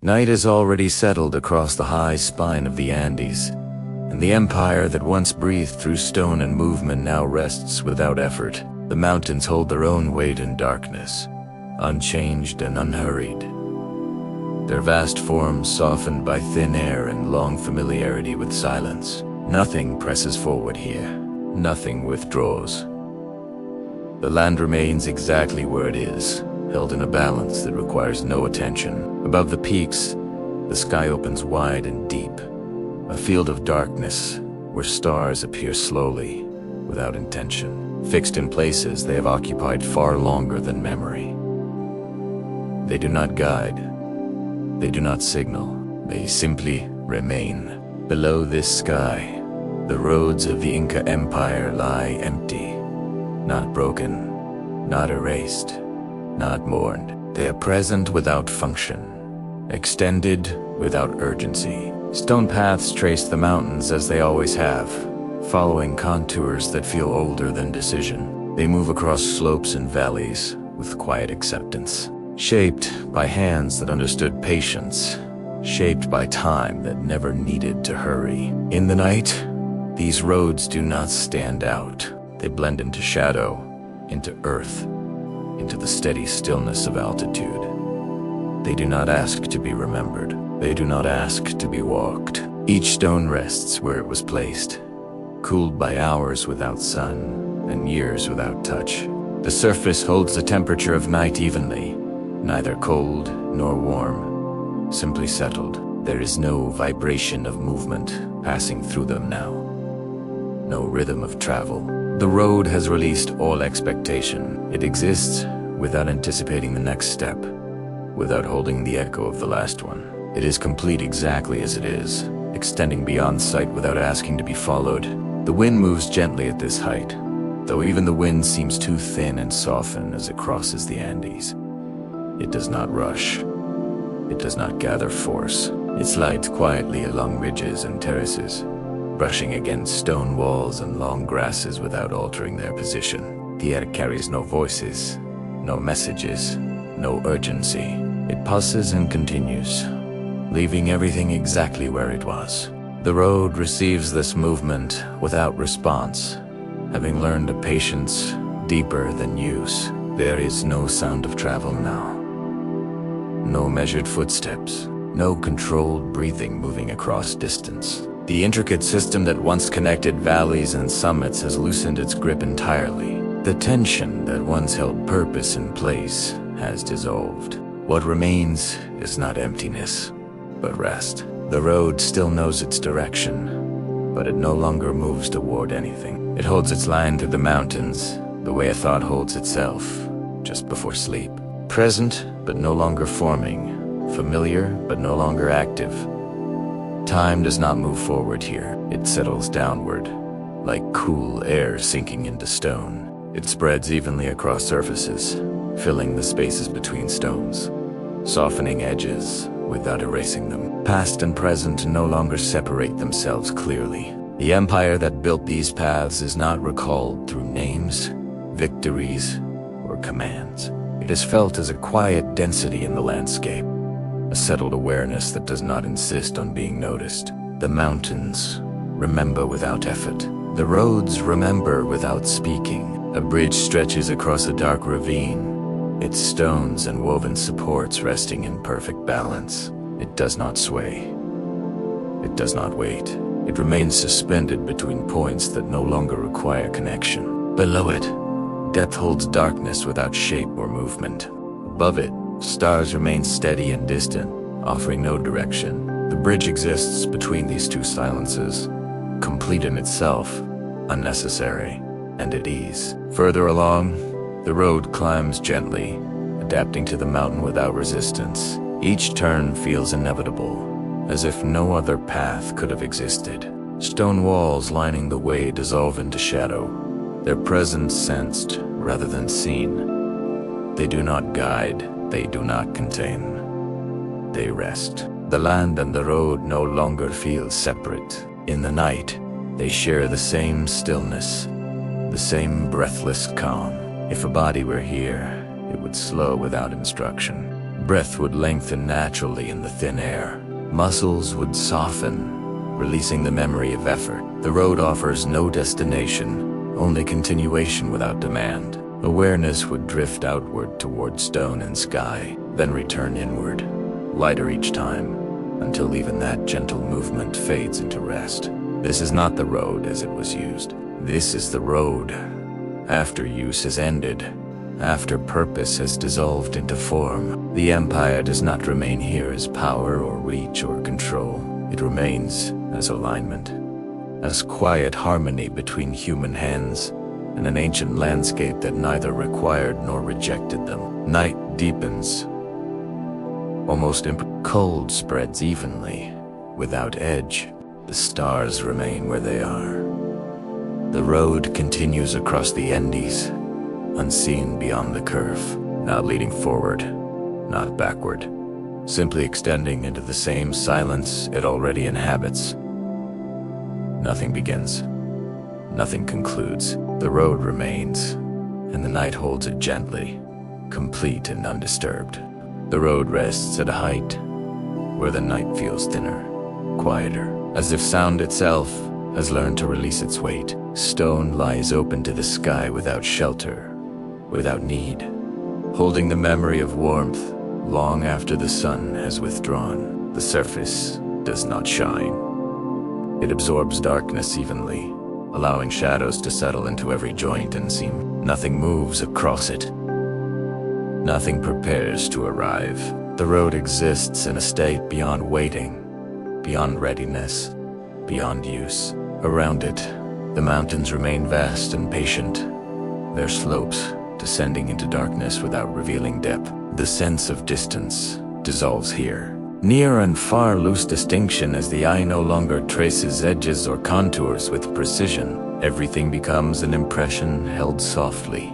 Night has already settled across the high spine of the Andes, and the empire that once breathed through stone and movement now rests without effort. The mountains hold their own weight in darkness, unchanged and unhurried. Their vast forms softened by thin air and long familiarity with silence. Nothing presses forward here. Nothing withdraws. The land remains exactly where it is, held in a balance that requires no attention. Above the peaks, the sky opens wide and deep, a field of darkness where stars appear slowly, without intention. Fixed in places they have occupied far longer than memory. They do not guide. They do not signal. They simply remain. Below this sky, the roads of the Inca Empire lie empty, not broken, not erased, not mourned. They are present without function, extended without urgency. Stone paths trace the mountains as they always have, following contours that feel older than decision. They move across slopes and valleys with quiet acceptance, shaped by hands that understood patience, shaped by time that never needed to hurry. In the night, these roads do not stand out. They blend into shadow, into earth, into the steady stillness of altitude. They do not ask to be remembered. They do not ask to be walked. Each stone rests where it was placed, cooled by hours without sun and years without touch. The surface holds the temperature of night evenly, neither cold nor warm, simply settled. There is no vibration of movement passing through them now. No rhythm of travel. The road has released all expectation. It exists without anticipating the next step, without holding the echo of the last one. It is complete exactly as it is, extending beyond sight without asking to be followed. The wind moves gently at this height, though even the wind seems too thin and soften as it crosses the Andes. It does not rush. It does not gather force. It slides quietly along ridges and terraces, brushing against stone walls and long grasses without altering their position. The air carries no voices, no messages, no urgency. It passes and continues, leaving everything exactly where it was. The road receives this movement without response, having learned a patience deeper than use. There is no sound of travel now. No measured footsteps, no controlled breathing moving across distance. The intricate system that once connected valleys and summits has loosened its grip entirely. The tension that once held purpose in place has dissolved. What remains is not emptiness, but rest. The road still knows its direction, but it no longer moves toward anything. It holds its line through the mountains, the way a thought holds itself, just before sleep. Present, but no longer forming. Familiar, but no longer active. Time does not move forward here. It settles downward, like cool air sinking into stone. It spreads evenly across surfaces, filling the spaces between stones, softening edges without erasing them. Past and present no longer separate themselves clearly. The empire that built these paths is not recalled through names, victories, or commands. It is felt as a quiet density in the landscape, a settled awareness that does not insist on being noticed. The mountains remember without effort. The roads remember without speaking. A bridge stretches across a dark ravine, its stones and woven supports resting in perfect balance. It does not sway. It does not wait. It remains suspended between points that no longer require connection. Below it, depth holds darkness without shape or movement. Above it, stars remain steady and distant, offering no direction. The bridge exists between these two silences, complete in itself, unnecessary, and at ease. Further along, the road climbs gently, adapting to the mountain without resistance. Each turn feels inevitable, as if no other path could have existed. Stone walls lining the way dissolve into shadow, their presence sensed rather than seen. They do not guide, they do not contain. They rest. The land and the road no longer feel separate. In the night, they share the same stillness, the same breathless calm. If a body were here, it would slow without instruction, Breath would lengthen naturally in the thin air. Muscles would soften, releasing the memory of effort. The road offers no destination, only continuation without demand. Awareness would drift outward toward stone and sky, then return inward, lighter each time, until even that gentle movement fades into rest. This is not the road as it was used. This is the road after use has ended, after purpose has dissolved into form. The Empire does not remain here as power or reach or control. It remains as alignment, as quiet harmony between human hands and an ancient landscape that neither required nor rejected them. Night deepens, almost cold spreads evenly, without edge. The stars remain where they are. The road continues across the Andes, unseen beyond the curve, not leading forward, not backward, simply extending into the same silence it already inhabits. Nothing begins, nothing concludes. The road remains, and the night holds it gently, complete and undisturbed. The road rests at a height where the night feels thinner, quieter, as if sound itself has learned to release its weight. Stone lies open to the sky without shelter, without need, holding the memory of warmth long after the sun has withdrawn. The surface does not shine. It absorbs darkness evenly, allowing shadows to settle into every joint and seam. Nothing moves across it. Nothing prepares to arrive. The road exists in a state beyond waiting, beyond readiness, beyond use. Around it, the mountains remain vast and patient, their slopes descending into darkness without revealing depth. The sense of distance dissolves here. Near and far lose distinction as the eye no longer traces edges or contours with precision. Everything becomes an impression held softly,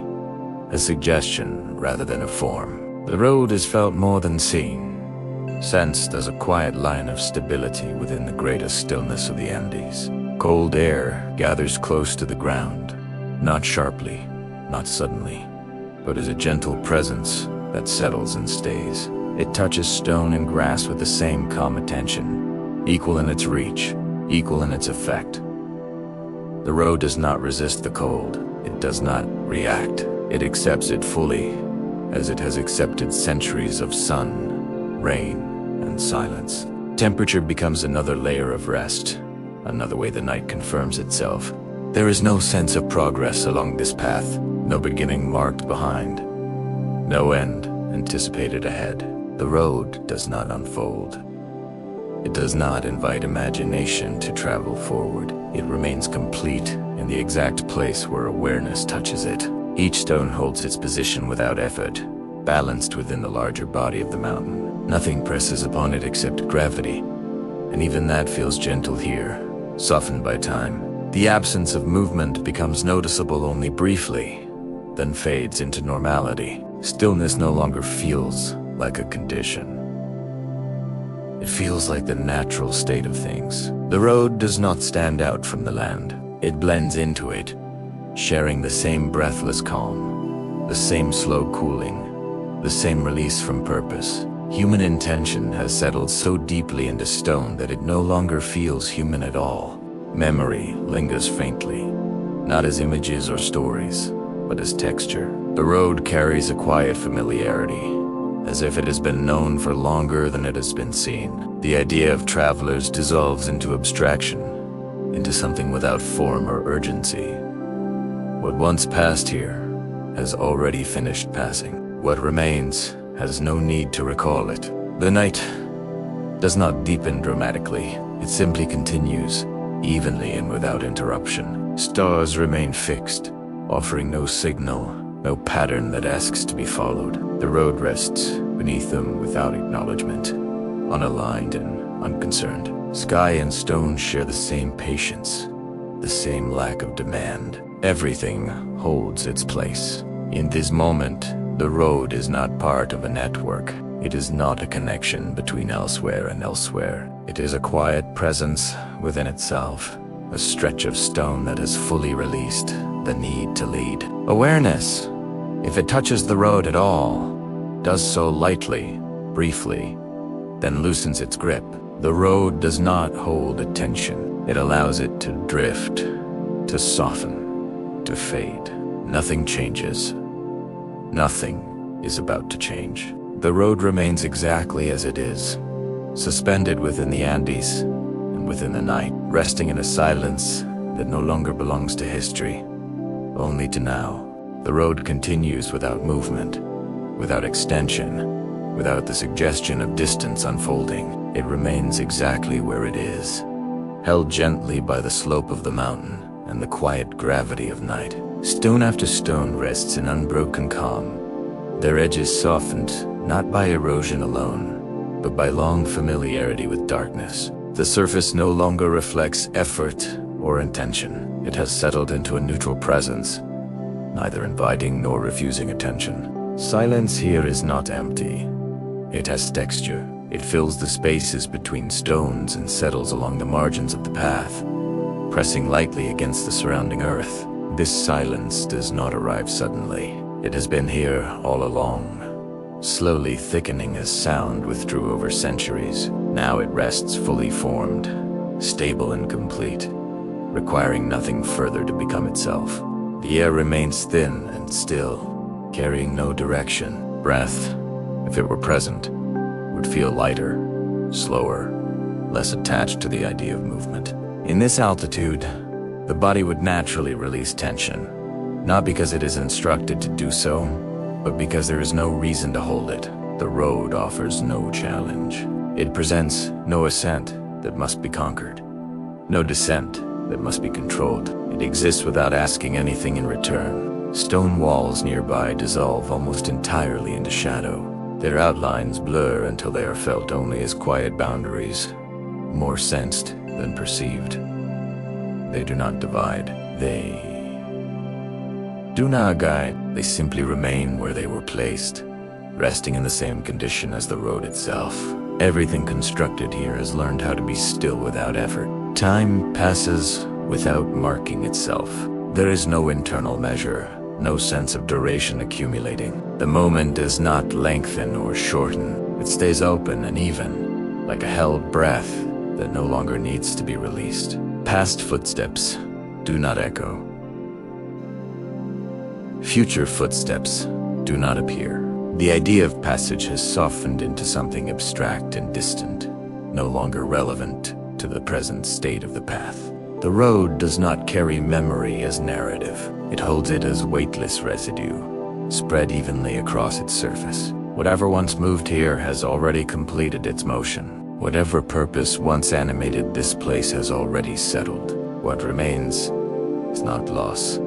a suggestion rather than a form. The road is felt more than seen, sensed as a quiet line of stability within the greatest stillness of the Andes. Cold air gathers close to the ground, not sharply, not suddenly, but as a gentle presence that settles and stays. It touches stone and grass with the same calm attention, equal in its reach, equal in its effect. The road does not resist the cold. It does not react. It accepts it fully, as it has accepted centuries of sun, rain, and silence. Temperature becomes another layer of rest, another way the night confirms itself. There is no sense of progress along this path, no beginning marked behind, no end anticipated ahead. The road does not unfold. It does not invite imagination to travel forward. It remains complete in the exact place where awareness touches it. Each stone holds its position without effort, balanced within the larger body of the mountain. Nothing presses upon it except gravity, and even that feels gentle here, softened by time. The absence of movement becomes noticeable only briefly, then fades into normality. Stillness no longer feels like a condition. It feels like the natural state of things. The road does not stand out from the land. It blends into it, sharing the same breathless calm, the same slow cooling, the same release from purpose. Human intention has settled so deeply into stone that it no longer feels human at all. Memory lingers faintly, not as images or stories, but as texture. The road carries a quiet familiarity, as if it has been known for longer than it has been seen. The idea of travelers dissolves into abstraction, into something without form or urgency. What once passed here has already finished passing. What remains has no need to recall it. The night does not deepen dramatically. It simply continues, evenly and without interruption. Stars remain fixed, offering no signal, no pattern that asks to be followed. The road rests beneath them without acknowledgement, unaligned and unconcerned. Sky and stone share the same patience, the same lack of demand. Everything holds its place. In this moment, the road is not part of a network. It is not a connection between elsewhere and elsewhere. It is a quiet presence within itself, a stretch of stone that has fully released the need to lead. Awareness, if it touches the road at all, does so lightly, briefly, then loosens its grip. The road does not hold attention. It allows it to drift, to soften, to fade. Nothing changes. Nothing is about to change. The road remains exactly as it is, suspended within the Andes and within the night, resting in a silence that no longer belongs to history, only to now. The road continues without movement, without extension, without the suggestion of distance unfolding. It remains exactly where it is, held gently by the slope of the mountain and the quiet gravity of night. Stone after stone rests in unbroken calm, their edges softened not by erosion alone, but by long familiarity with darkness. The surface no longer reflects effort or intention. It has settled into a neutral presence, neither inviting nor refusing attention. Silence here is not empty. It has texture. It fills the spaces between stones and settles along the margins of the path, pressing lightly against the surrounding earth. This silence does not arrive suddenly. It has been here all along, slowly thickening as sound withdrew over centuries. Now it rests fully formed, stable and complete, requiring nothing further to become itself. The air remains thin and still, carrying no direction. Breath, if it were present, would feel lighter, slower, less attached to the idea of movement. In this altitude, the body would naturally release tension, not because it is instructed to do so, but because there is no reason to hold it. The road offers no challenge. It presents no ascent that must be conquered, no descent that must be controlled. It exists without asking anything in return. Stone walls nearby dissolve almost entirely into shadow. Their outlines blur until they are felt only as quiet boundaries, more sensed than perceived. They do not divide. They do not guide. They simply remain where they were placed, resting in the same condition as the road itself. Everything constructed here has learned how to be still without effort. Time passes without marking itself. There is no internal measure, no sense of duration accumulating. The moment does not lengthen or shorten. It stays open and even, like a held breath that no longer needs to be released. Past footsteps do not echo. Future footsteps do not appear. The idea of passage has softened into something abstract and distant, no longer relevant to the present state of the path. The road does not carry memory as narrative. It holds it as weightless residue, spread evenly across its surface. Whatever once moved here has already completed its motion. Whatever purpose once animated this place has already settled. What remains is not loss,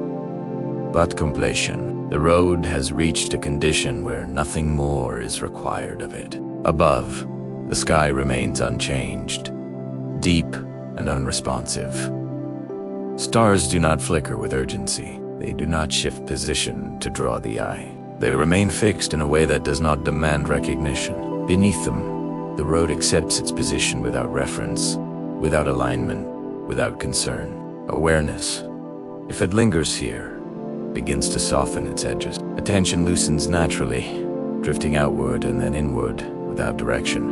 but completion. The road has reached a condition where nothing more is required of it. Above, the sky remains unchanged, deep and unresponsive. Stars do not flicker with urgency. They do not shift position to draw the eye. They remain fixed in a way that does not demand recognition. Beneath them, the road accepts its position without reference, without alignment, without concern. Awareness, if it lingers here, begins to soften its edges. Attention loosens naturally, drifting outward and then inward without direction.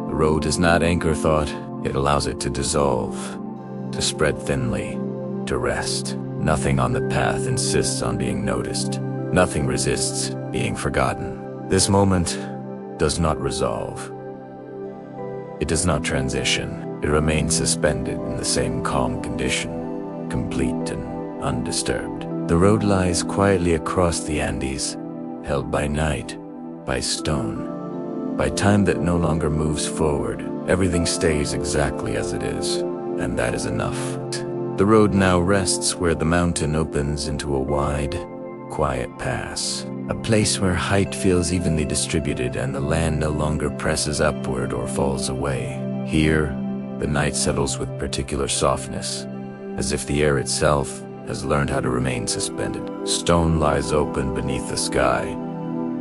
The road does not anchor thought. It allows it to dissolve, to spread thinly, to rest. Nothing on the path insists on being noticed. Nothing resists being forgotten. This moment does not resolve. It does not transition. It remains suspended in the same calm condition, complete and undisturbed. The road lies quietly across the Andes, held by night, by stone, by time that no longer moves forward. Everything stays exactly as it is, and that is enough. The road now rests where the mountain opens into a wide, quiet pass, a place where height feels evenly distributed and the land no longer presses upward or falls away. Here, the night settles with particular softness, as if the air itself has learned how to remain suspended. Stone lies open beneath the sky,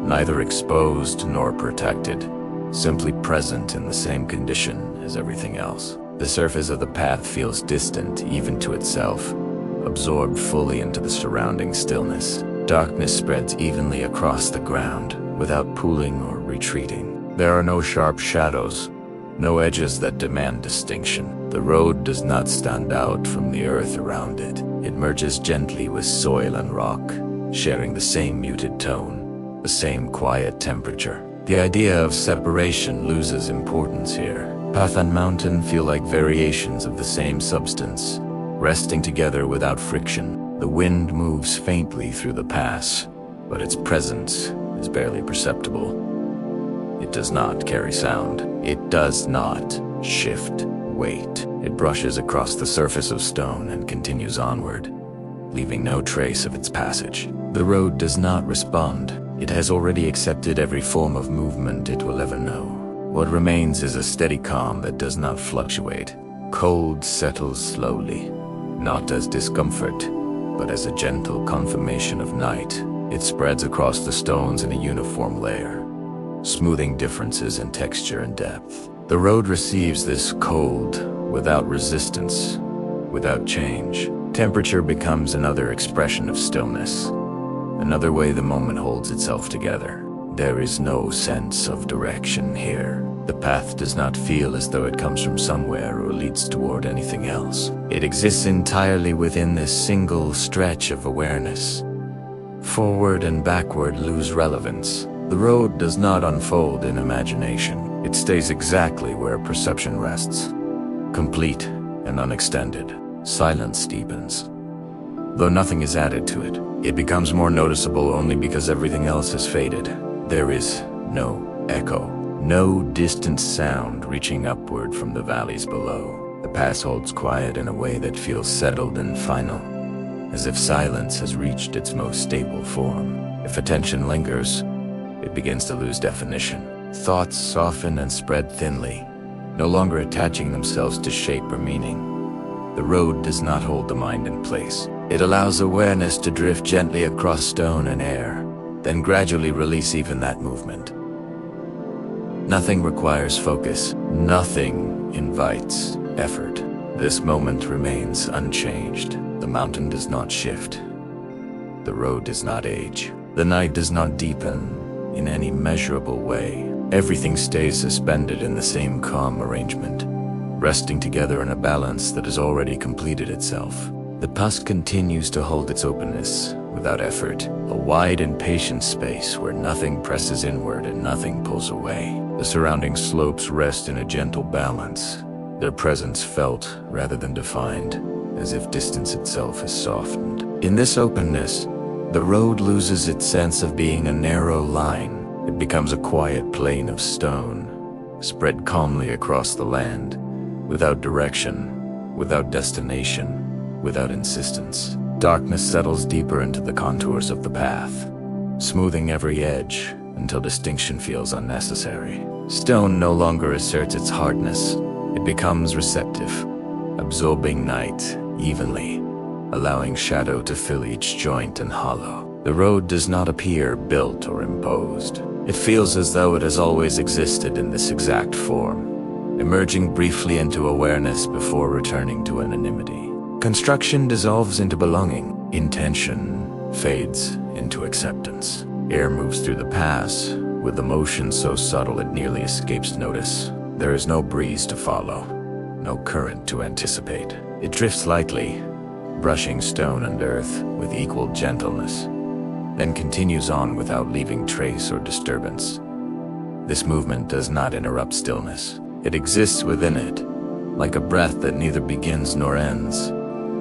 neither exposed nor protected, simply present in the same condition as everything else. The surface of the path feels distant even to itself, absorbed fully into the surrounding stillness. Darkness spreads evenly across the ground, without pooling or retreating. There are no sharp shadows, no edges that demand distinction. The road does not stand out from the earth around it. It merges gently with soil and rock, sharing the same muted tone, the same quiet temperature. The idea of separation loses importance here. Path and mountain feel like variations of the same substance, resting together without friction. The wind moves faintly through the pass, but its presence is barely perceptible. It does not carry sound. It does not shift weight. It brushes across the surface of stone and continues onward, leaving no trace of its passage. The road does not respond. It has already accepted every form of movement it will ever know. What remains is a steady calm that does not fluctuate. Cold settles slowly, not as discomfort, but as a gentle confirmation of night. It spreads across the stones in a uniform layer, smoothing differences in texture and depth. The road receives this cold without resistance, without change. Temperature becomes another expression of stillness, another way the moment holds itself together. There is no sense of direction here. The path does not feel as though it comes from somewhere or leads toward anything else. It exists entirely within this single stretch of awareness. Forward and backward lose relevance. The road does not unfold in imagination. It stays exactly where perception rests, complete and unextended. Silence deepens. Though nothing is added to it, it becomes more noticeable only because everything else has faded. There is no echo, no distant sound reaching upward from the valleys below. The pass holds quiet in a way that feels settled and final, as if silence has reached its most stable form. If attention lingers, it begins to lose definition. Thoughts soften and spread thinly, no longer attaching themselves to shape or meaning. The road does not hold the mind in place. It allows awareness to drift gently across stone and air, then gradually release even that movement. Nothing requires focus. Nothing invites effort. This moment remains unchanged. The mountain does not shift. The road does not age. The night does not deepen in any measurable way. Everything stays suspended in the same calm arrangement, resting together in a balance that has already completed itself. The pass continues to hold its openness without effort, a wide and patient space where nothing presses inward and nothing pulls away. The surrounding slopes rest in a gentle balance, their presence felt rather than defined, as if distance itself has softened. In this openness, the road loses its sense of being a narrow line. It becomes a quiet plain of stone, spread calmly across the land, without direction, without destination, without insistence. Darkness settles deeper into the contours of the path, smoothing every edge until distinction feels unnecessary. Stone no longer asserts its hardness. It becomes receptive, absorbing night evenly, allowing shadow to fill each joint and hollow. The road does not appear built or imposed. It feels as though it has always existed in this exact form, emerging briefly into awareness before returning to anonymity. Construction dissolves into belonging. Intention fades into acceptance. Air moves through the pass, with a motion so subtle it nearly escapes notice. There is no breeze to follow, no current to anticipate. It drifts lightly, brushing stone and earth with equal gentleness, then continues on without leaving trace or disturbance. This movement does not interrupt stillness. It exists within it, like a breath that neither begins nor ends,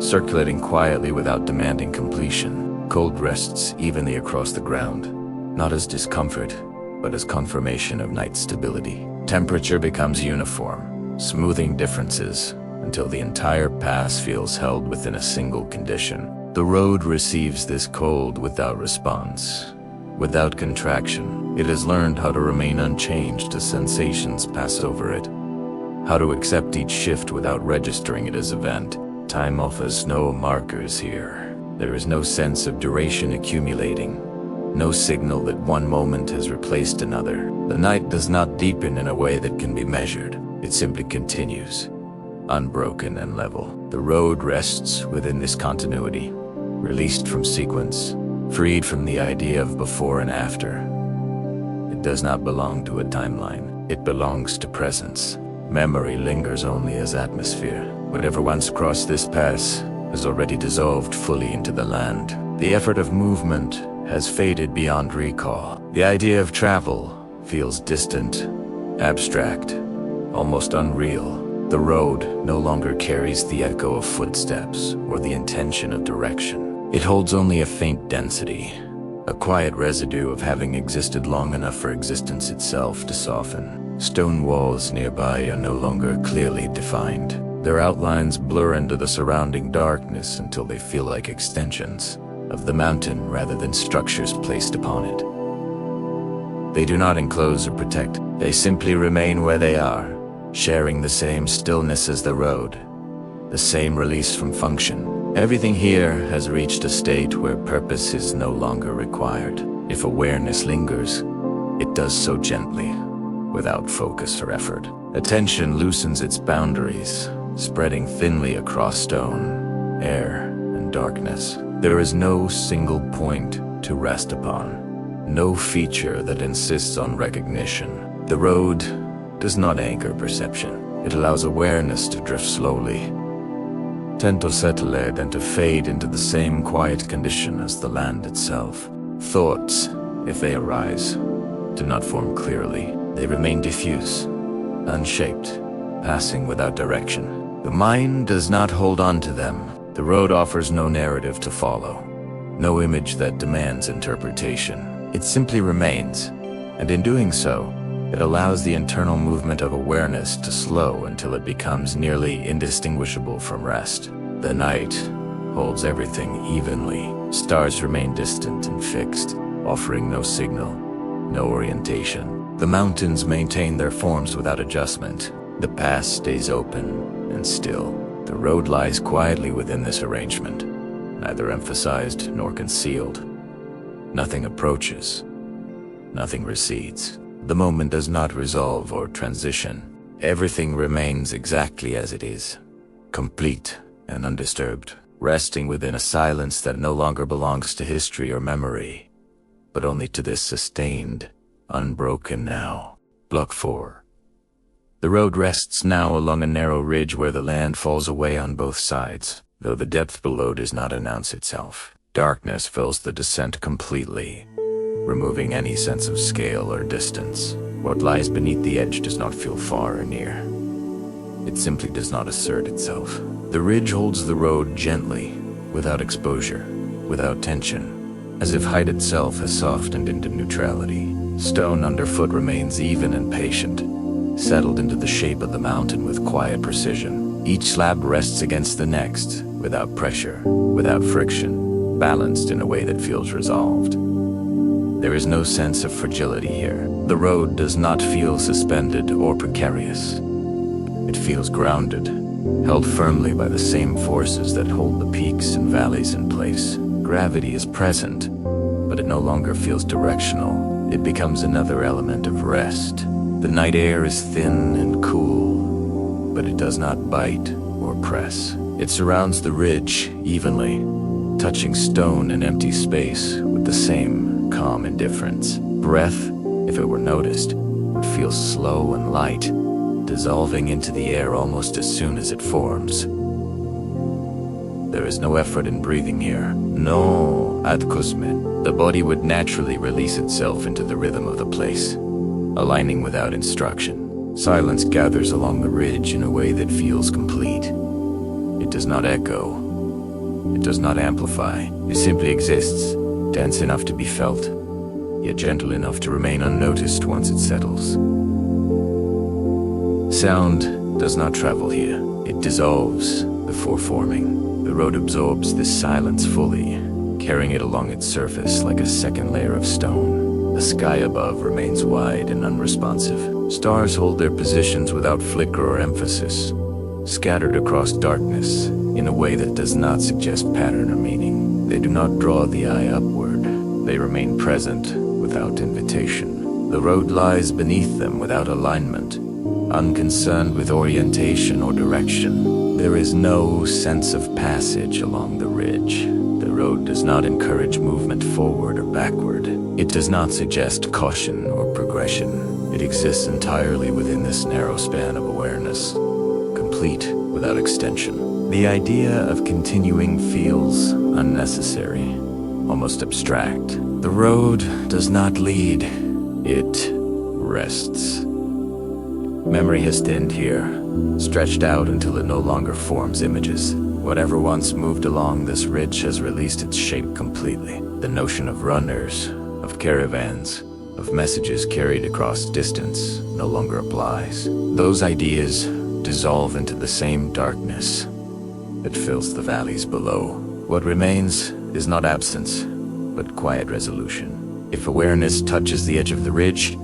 circulating quietly without demanding completion. Cold rests evenly across the ground, not as discomfort, but as confirmation of night stability. Temperature becomes uniform, smoothing differences until the entire pass feels held within a single condition. The road receives this cold without response, without contraction. It has learned how to remain unchanged as sensations pass over it, how to accept each shift without registering it as event. Time offers no markers here. There is no sense of duration accumulating, no signal that one moment has replaced another. The night does not deepen in a way that can be measured. It simply continues, unbroken and level. The road rests within this continuity, released from sequence, freed from the idea of before and after. It does not belong to a timeline. It belongs to presence. Memory lingers only as atmosphere. Whatever once crossed this pass has already dissolved fully into the land. The effort of movement has faded beyond recall. The idea of travel feels distant, abstract, almost unreal. The road no longer carries the echo of footsteps or the intention of direction. It holds only a faint density, a quiet residue of having existed long enough for existence itself to soften. Stone walls nearby are no longer clearly defined. Their outlines blur into the surrounding darkness until they feel like extensions of the mountain rather than structures placed upon it. They do not enclose or protect. They simply remain where they are, sharing the same stillness as the road, the same release from function. Everything here has reached a state where purpose is no longer required. If awareness lingers, it does so gently, without focus or effort. Attention loosens its boundaries, spreading thinly across stone, air, and darkness. There is no single point to rest upon, no feature that insists on recognition. The road does not anchor perception. It allows awareness to drift slowly, to settle and to fade into the same quiet condition as the land itself. Thoughts, if they arise, do not form clearly. They remain diffuse, unshaped, passing without direction. The mind does not hold on to them. The road offers no narrative to follow, no image that demands interpretation. It simply remains, and in doing so, it allows the internal movement of awareness to slow until it becomes nearly indistinguishable from rest. The night holds everything evenly. Stars remain distant and fixed, offering no signal, no orientation. The mountains maintain their forms without adjustment. The pass stays open and still. The road lies quietly within this arrangement, neither emphasized nor concealed. Nothing approaches, nothing recedes. The moment does not resolve or transition. Everything remains exactly as it is, complete and undisturbed, resting within a silence that no longer belongs to history or memory, but only to this sustained, unbroken now. Block 4. The road rests now along a narrow ridge where the land falls away on both sides, though the depth below does not announce itself. Darkness fills the descent completely, removing any sense of scale or distance. What lies beneath the edge does not feel far or near. It simply does not assert itself. The ridge holds the road gently, without exposure, without tension, as if height itself has softened into neutrality. Stone underfoot remains even and patient, settled into the shape of the mountain with quiet precision. Each slab rests against the next, without pressure, without friction, balanced in a way that feels resolved. There is no sense of fragility here. The road does not feel suspended or precarious. It feels grounded, held firmly by the same forces that hold the peaks and valleys in place. Gravity is present, but it no longer feels directional. It becomes another element of rest. The night air is thin and cool, but it does not bite or press. It surrounds the ridge evenly, touching stone and empty space with the same calm indifference. Breath, if it were noticed, would feel slow and light, dissolving into the air almost as soon as it forms. There is no effort in breathing here. No adkusmet. The body would naturally release itself into the rhythm of the place, aligning without instruction. Silence gathers along the ridge in a way that feels complete. It does not echo. It does not amplify. It simply exists, dense enough to be felt, yet gentle enough to remain unnoticed once it settles. Sound does not travel here. It dissolves before forming. The road absorbs this silence fully, carrying it along its surface like a second layer of stone. The sky above remains wide and unresponsive. Stars hold their positions without flicker or emphasis, scattered across darkness in a way that does not suggest pattern or meaning. They do not draw the eye upward. They remain present without invitation. The road lies beneath them without alignment, unconcerned with orientation or direction. There is no sense of passage along the ridge. The road does not encourage movement forward or backward. It does not suggest caution or progression. It exists entirely within this narrow span of awareness, complete without extension. The idea of continuing feels unnecessary, almost abstract. The road does not lead, it rests. Memory has thinned here, stretched out until it no longer forms images. Whatever once moved along this ridge has released its shape completely. The notion of runners, of caravans, of messages carried across distance no longer applies. Those ideas dissolve into the same darkness that fills the valleys below. What remains is not absence, but quiet resolution. If awareness touches the edge of the ridge,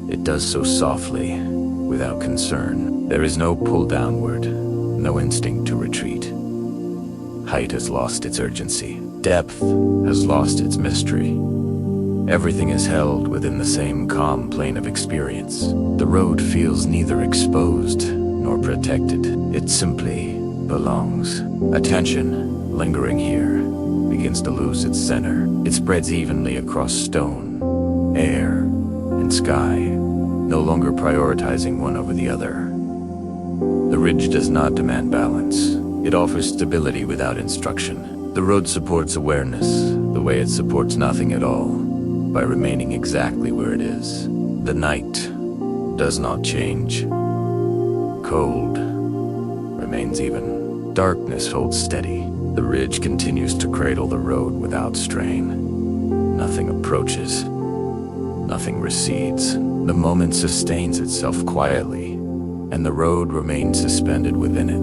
it does so softly, without concern. There is no pull downward, no instinct to retreat. Height has lost its urgency. Depth has lost its mystery. Everything is held within the same calm plane of experience. The road feels neither exposed nor protected. It simply belongs. Attention, lingering here, begins to lose its center. It spreads evenly across stone, air, and sky, no longer prioritizing one over the other. The ridge does not demand balance. It offers stability without instruction. The road supports awareness the way it supports nothing at all, by remaining exactly where it is. The night does not change. Cold remains even. Darkness holds steady. The ridge continues to cradle the road without strain. Nothing approaches. Nothing recedes. The moment sustains itself quietly, and the road remains suspended within it.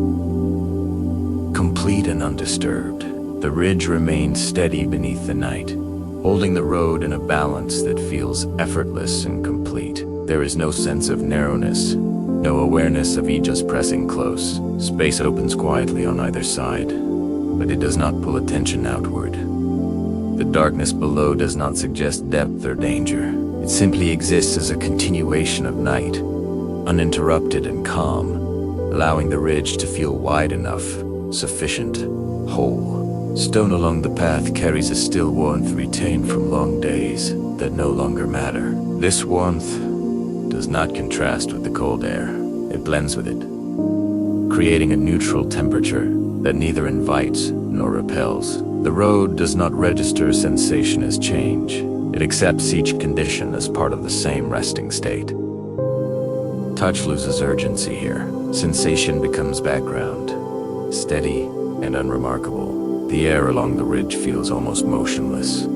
Complete and undisturbed, the ridge remains steady beneath the night, holding the road in a balance that feels effortless and complete. There is no sense of narrowness, no awareness of just pressing close. Space opens quietly on either side, but it does not pull attention outward. The darkness below does not suggest depth or danger. It simply exists as a continuation of night, uninterrupted and calm, allowing the ridge to feel wide enough, sufficient, whole. Stone along the path carries a still warmth retained from long days that no longer matter. This warmth does not contrast with the cold air. It blends with it, creating a neutral temperature that neither invites nor repels. The road does not register sensation as change. It accepts each condition as part of the same resting state. Touch loses urgency here. Sensation becomes background, steady and unremarkable. The air along the ridge feels almost motionless,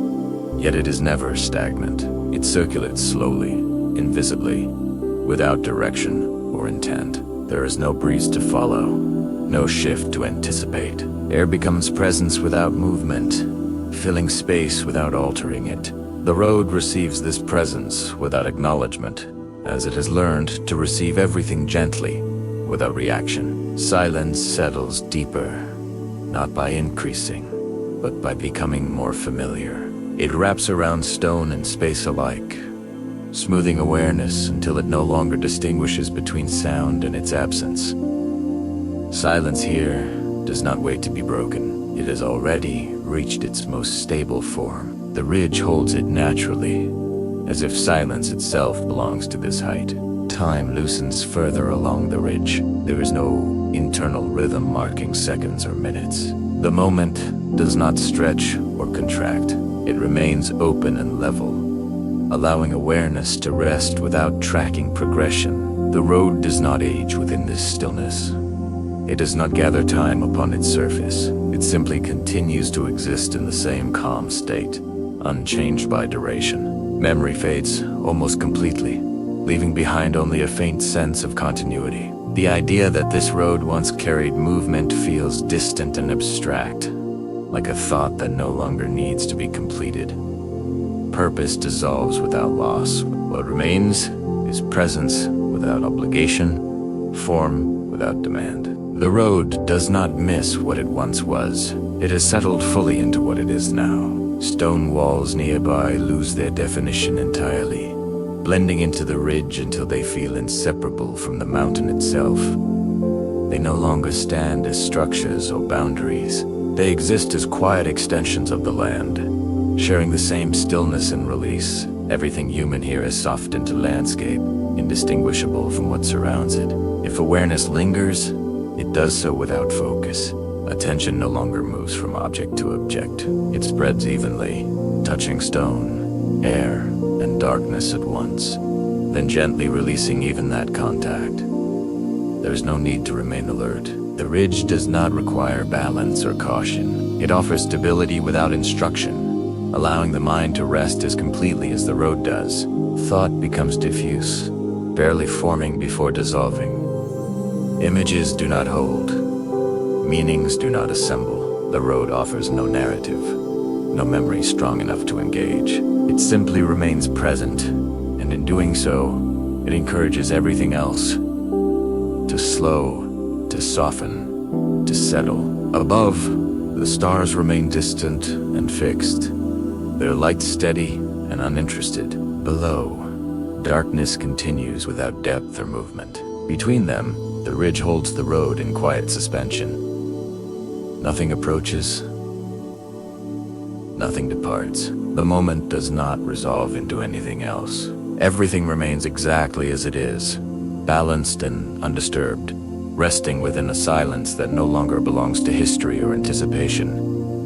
yet it is never stagnant. It circulates slowly, invisibly, without direction or intent. There is no breeze to follow, no shift to anticipate. Air becomes presence without movement, filling space without altering it. The road receives this presence without acknowledgement, as it has learned to receive everything gently, without reaction. Silence settles deeper, not by increasing, but by becoming more familiar. It wraps around stone and space alike, smoothing awareness until it no longer distinguishes between sound and its absence. Silence here does not wait to be broken. It has already reached its most stable form. The ridge holds it naturally, as if silence itself belongs to this height. Time loosens further along the ridge. There is no internal rhythm marking seconds or minutes. The moment does not stretch or contract. It remains open and level, allowing awareness to rest without tracking progression. The road does not age within this stillness. It does not gather time upon its surface. It simply continues to exist in the same calm state, unchanged by duration. Memory fades almost completely, leaving behind only a faint sense of continuity. The idea that this road once carried movement feels distant and abstract, like a thought that no longer needs to be completed. Purpose dissolves without loss. What remains is presence without obligation, form without demand. The road does not miss what it once was. It has settled fully into what it is now. Stone walls nearby lose their definition entirely, blending into the ridge until they feel inseparable from the mountain itself. They no longer stand as structures or boundaries. They exist as quiet extensions of the land, sharing the same stillness and release. Everything human here is softened to landscape, indistinguishable from what surrounds it. If awareness lingers, it does so without focus. Attention no longer moves from object to object. It spreads evenly, touching stone, air, and darkness at once, then gently releasing even that contact. There's no need to remain alert. The ridge does not require balance or caution. It offers stability without instruction, allowing the mind to rest as completely as the road does. Thought becomes diffuse, barely forming before dissolving. Images do not hold. Meanings do not assemble. The road offers no narrative, no memory strong enough to engage. It simply remains present, and in doing so, it encourages everything else to slow, to soften, to settle. Above, the stars remain distant and fixed, their light steady and uninterested. Below, darkness continues without depth or movement. Between them, the ridge holds the road in quiet suspension. Nothing approaches, nothing departs. The moment does not resolve into anything else. Everything remains exactly as it is, balanced and undisturbed, resting within a silence that no longer belongs to history or anticipation,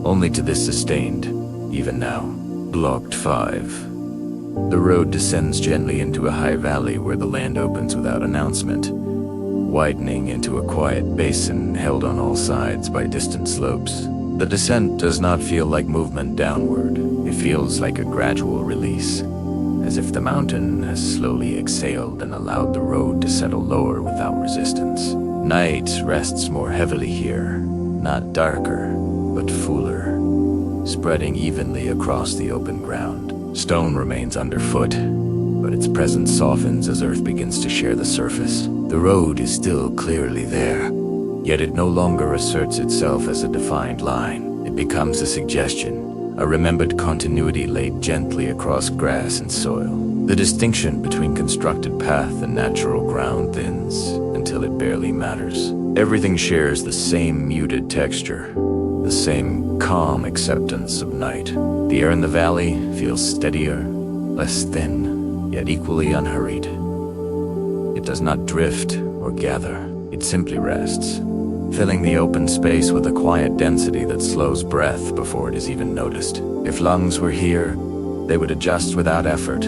only to this sustained, even now. Blocked 5. The road descends gently into a high valley where the land opens without announcement, widening into a quiet basin held on all sides by distant slopes. The descent does not feel like movement downward. It feels like a gradual release, as if the mountain has slowly exhaled and allowed the road to settle lower without resistance. Night rests more heavily here, not darker, but fuller, spreading evenly across the open ground. Stone remains underfoot, but its presence softens as earth begins to share the surface. The road is still clearly there, yet it no longer asserts itself as a defined line. It becomes a suggestion, a remembered continuity laid gently across grass and soil. The distinction between constructed path and natural ground thins until it barely matters. Everything shares the same muted texture, the same calm acceptance of night. The air in the valley feels steadier, less thin, yet equally unhurried. It does not drift or gather, it simply rests, filling the open space with a quiet density that slows breath before it is even noticed. If lungs were here, they would adjust without effort,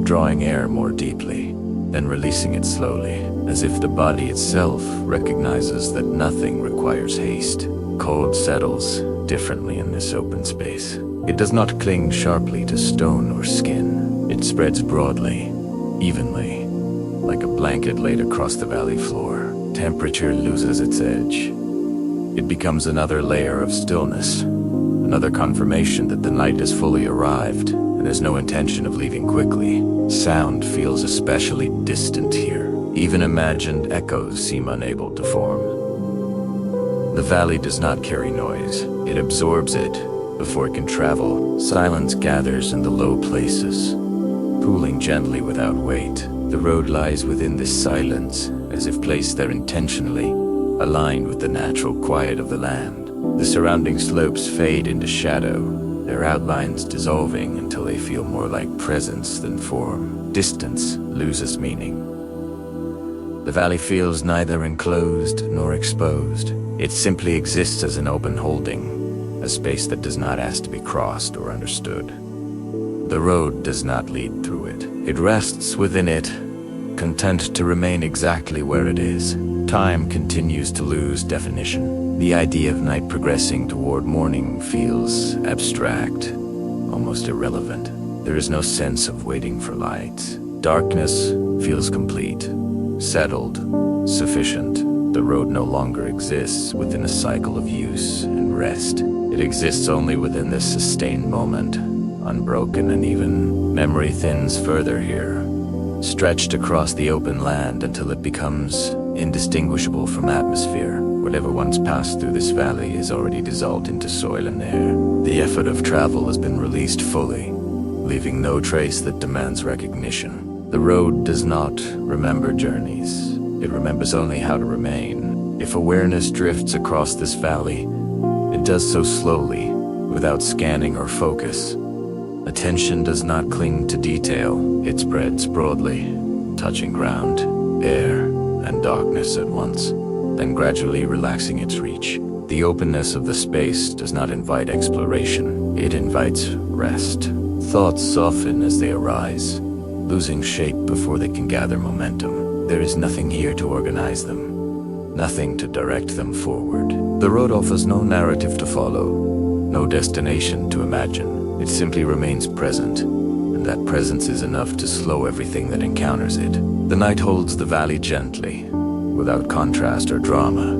drawing air more deeply, then releasing it slowly, as if the body itself recognizes that nothing requires haste. Cold settles differently in this open space. It does not cling sharply to stone or skin. It spreads broadly, evenly, like a blanket laid across the valley floor. Temperature loses its edge. It becomes another layer of stillness, another confirmation that the night has fully arrived, and there's no intention of leaving quickly. Sound feels especially distant here. Even imagined echoes seem unable to form. The valley does not carry noise. It absorbs it before it can travel. Silence gathers in the low places, pooling gently without weight. The road lies within this silence, as if placed there intentionally, aligned with the natural quiet of the land. The surrounding slopes fade into shadow, their outlines dissolving until they feel more like presence than form. Distance loses meaning. The valley feels neither enclosed nor exposed. It simply exists as an open holding, a space that does not ask to be crossed or understood. The road does not lead through it. It rests within it, content to remain exactly where it is. Time continues to lose definition. The idea of night progressing toward morning feels abstract, almost irrelevant. There is no sense of waiting for light. Darkness feels complete, settled, sufficient. The road no longer exists within a cycle of use and rest. It exists only within this sustained moment, unbroken and even. Memory thins further here, stretched across the open land until it becomes indistinguishable from atmosphere. Whatever once passed through this valley is already dissolved into soil and air. The effort of travel has been released fully, leaving no trace that demands recognition. The road does not remember journeys. It remembers only how to remain. If awareness drifts across this valley, it does so slowly, without scanning or focus, Attention does not cling to detail, it spreads broadly, touching ground, air, and darkness at once, then gradually relaxing its reach. The openness of the space does not invite exploration, it invites rest. Thoughts soften as they arise, losing shape before they can gather momentum. There is nothing here to organize them, nothing to direct them forward. The road offers no narrative to follow, no destination to imagine. It simply remains present, and that presence is enough to slow everything that encounters it. The night holds the valley gently, without contrast or drama.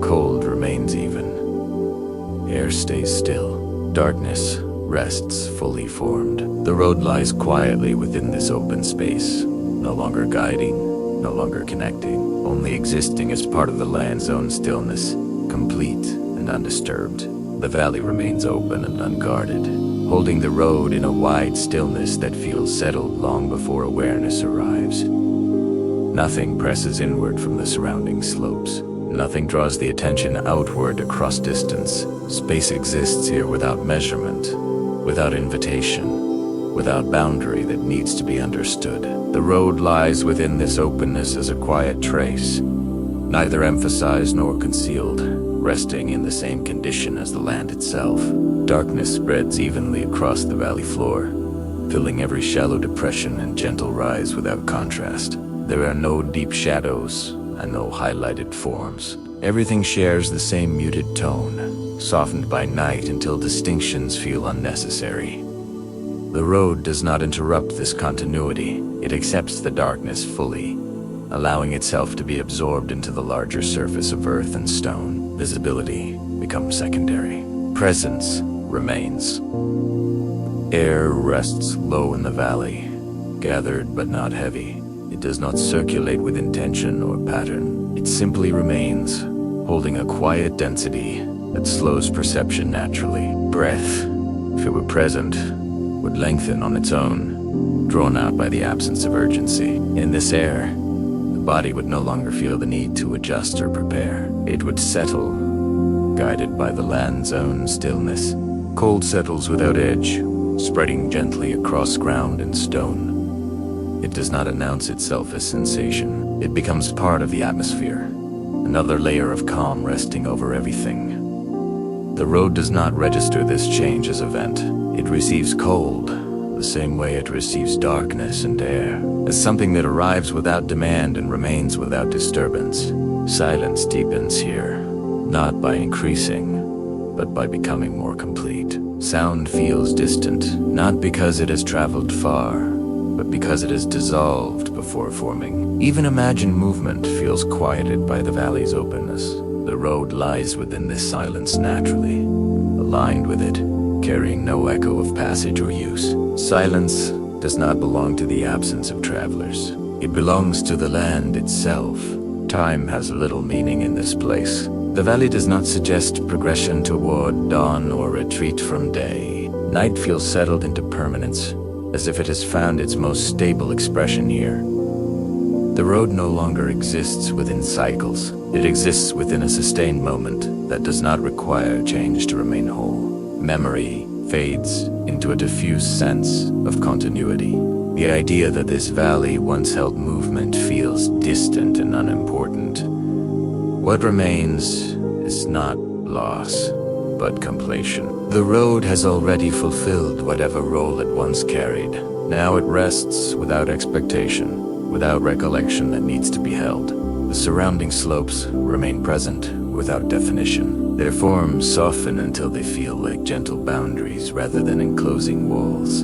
Cold remains even. Air stays still. Darkness rests fully formed. The road lies quietly within this open space, no longer guiding, no longer connecting, only existing as part of the land's own stillness, complete and undisturbed. The valley remains open and unguarded, holding the road in a wide stillness that feels settled long before awareness arrives. Nothing presses inward from the surrounding slopes. Nothing draws the attention outward across distance. Space exists here without measurement, without invitation, without boundary that needs to be understood. The road lies within this openness as a quiet trace, neither emphasized nor concealed, resting in the same condition as the land itself. Darkness spreads evenly across the valley floor, filling every shallow depression and gentle rise without contrast. There are no deep shadows and no highlighted forms. Everything shares the same muted tone, softened by night until distinctions feel unnecessary. The road does not interrupt this continuity. It accepts the darkness fully, allowing itself to be absorbed into the larger surface of earth and stone. Visibility becomes secondary. Presence remains. Air rests low in the valley, gathered but not heavy. It does not circulate with intention or pattern. It simply remains, holding a quiet density that slows perception naturally. Breath, if it were present, would lengthen on its own, drawn out by the absence of urgency. In this air, the body would no longer feel the need to adjust or prepare. It would settle, guided by the land's own stillness. Cold settles without edge, spreading gently across ground and stone. It does not announce itself as sensation. It becomes part of the atmosphere, another layer of calm resting over everything. The road does not register this change as event. It receives cold, the same way it receives darkness and air, as something that arrives without demand and remains without disturbance. Silence deepens here, not by increasing, but by becoming more complete. Sound feels distant, not because it has traveled far, but because it is dissolved before forming. Even imagined movement feels quieted by the valley's openness. The road lies within this silence naturally, aligned with it, carrying no echo of passage or use. Silence does not belong to the absence of travelers. It belongs to the land itself. Time has little meaning in this place. The valley does not suggest progression toward dawn or retreat from day. Night feels settled into permanence, as if it has found its most stable expression here. The road no longer exists within cycles. It exists within a sustained moment that does not require change to remain whole. Memory fades into a diffuse sense of continuity. The idea that this valley once held movement feels distant and unimportant. What remains is not loss, but completion. The road has already fulfilled whatever role it once carried. Now it rests without expectation, without recollection that needs to be held. The surrounding slopes remain present without definition. Their forms soften until they feel like gentle boundaries rather than enclosing walls.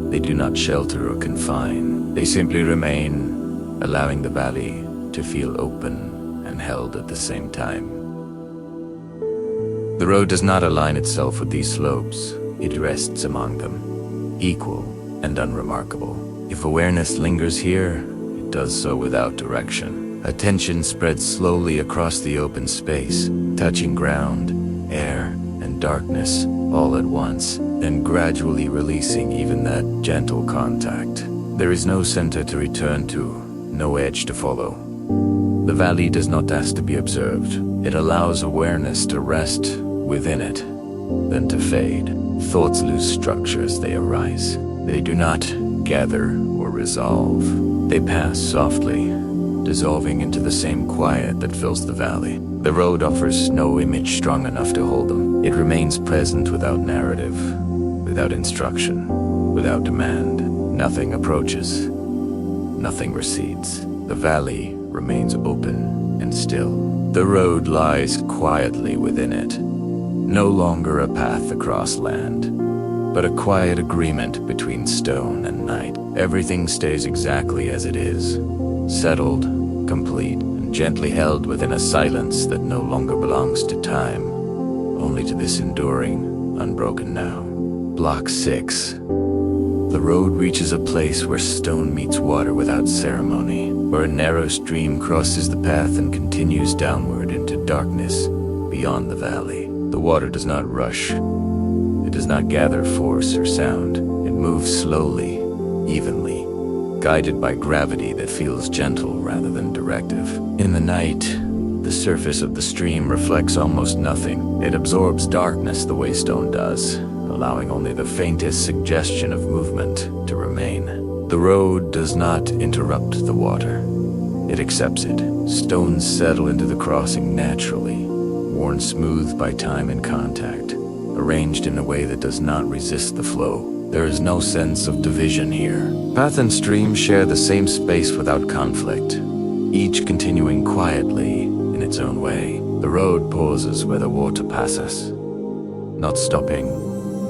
They do not shelter or confine. They simply remain, allowing the valley to feel open and held at the same time. The road does not align itself with these slopes. It rests among them, equal and unremarkable. If awareness lingers here, it does so without direction. Attention spreads slowly across the open space, touching ground, air, and darkness all at once, then gradually releasing even that gentle contact. There is no center to return to, no edge to follow. The valley does not ask to be observed. It allows awareness to rest within it, then to fade. Thoughts lose structure as they arise. They do not gather or resolve. They pass softly, dissolving into the same quiet that fills the valley. The road offers no image strong enough to hold them. It remains present without narrative, without instruction, without demand. Nothing approaches, nothing recedes. The valley remains open and still. The road lies quietly within it, no longer a path across land, but a quiet agreement between stone and night. Everything stays exactly as it is, settled, complete, and gently held within a silence that no longer belongs to time, only to this enduring, unbroken now. Block 6. The road reaches a place where stone meets water without ceremony, where a narrow stream crosses the path and continues downward into darkness beyond the valley. The water does not rush. It does not gather force or sound. It moves slowly, evenly, guided by gravity that feels gentle rather than directive. In the night, the surface of the stream reflects almost nothing. It absorbs darkness the way stone does, allowing only the faintest suggestion of movement to remain. The road does not interrupt the water. It accepts it. Stones settle into the crossing naturally, worn smooth by time and contact, arranged in a way that does not resist the flow. There is no sense of division here. Path and stream share the same space without conflict, each continuing quietly in its own way. The road pauses where the water passes, not stopping,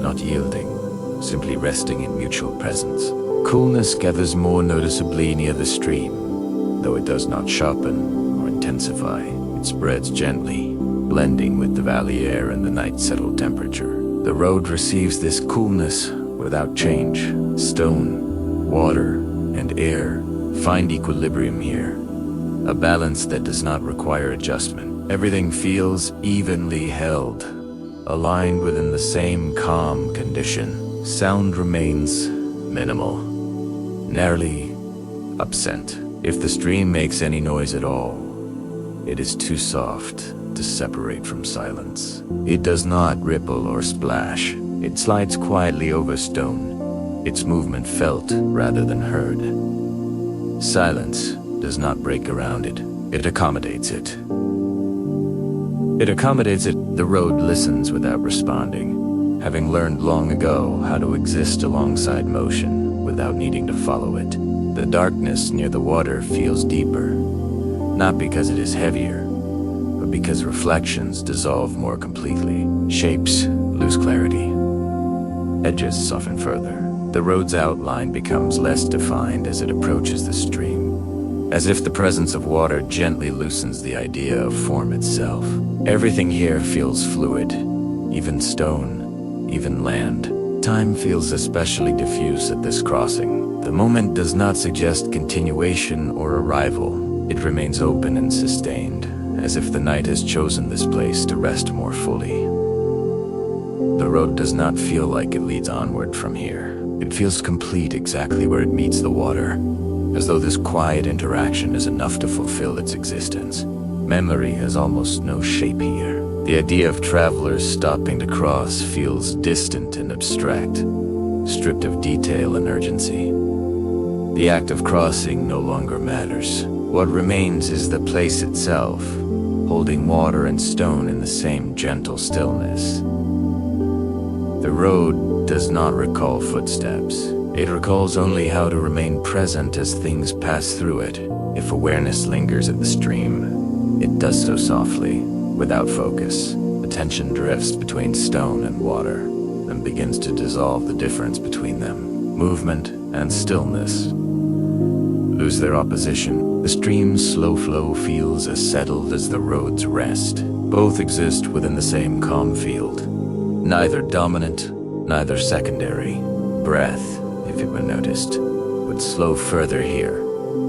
not yielding, simply resting in mutual presence. Coolness gathers more noticeably near the stream, though it does not sharpen or intensify. It spreads gently, blending with the valley air and the night-settled temperature. The road receives this coolness without change. Stone, water, and air find equilibrium here, a balance that does not require adjustment. Everything feels evenly held, aligned within the same calm condition. Sound remains minimal, narrowly absent. If the stream makes any noise at all, it is too soft to separate from silence. It does not ripple or splash. It slides quietly over stone, its movement felt rather than heard. Silence does not break around it. It accommodates it. The road listens without responding, having learned long ago how to exist alongside motion without needing to follow it. The darkness near the water feels deeper, not because it is heavier, but because reflections dissolve more completely. Shapes lose clarity. Edges soften further. The road's outline becomes less defined as it approaches the stream, as if the presence of water gently loosens the idea of form itself. Everything here feels fluid, even stone, even land. Time feels especially diffuse at this crossing. The moment does not suggest continuation or arrival. It remains open and sustained, as if the night has chosen this place to rest more fully. The road does not feel like it leads onward from here. It feels complete exactly where it meets the water, as though this quiet interaction is enough to fulfill its existence. Memory has almost no shape here. The idea of travelers stopping to cross feels distant and abstract, stripped of detail and urgency. The act of crossing no longer matters. What remains is the place itself, holding water and stone in the same gentle stillness. The road does not recall footsteps. It recalls only how to remain present as things pass through it. If awareness lingers at the stream, it does so softly, without focus. Attention drifts between stone and water, and begins to dissolve the difference between them. Movement and stillness lose their opposition. The stream's slow flow feels as settled as the road's rest. Both exist within the same calm field. Neither dominant, neither secondary. Breath, if it were noticed, would slow further here,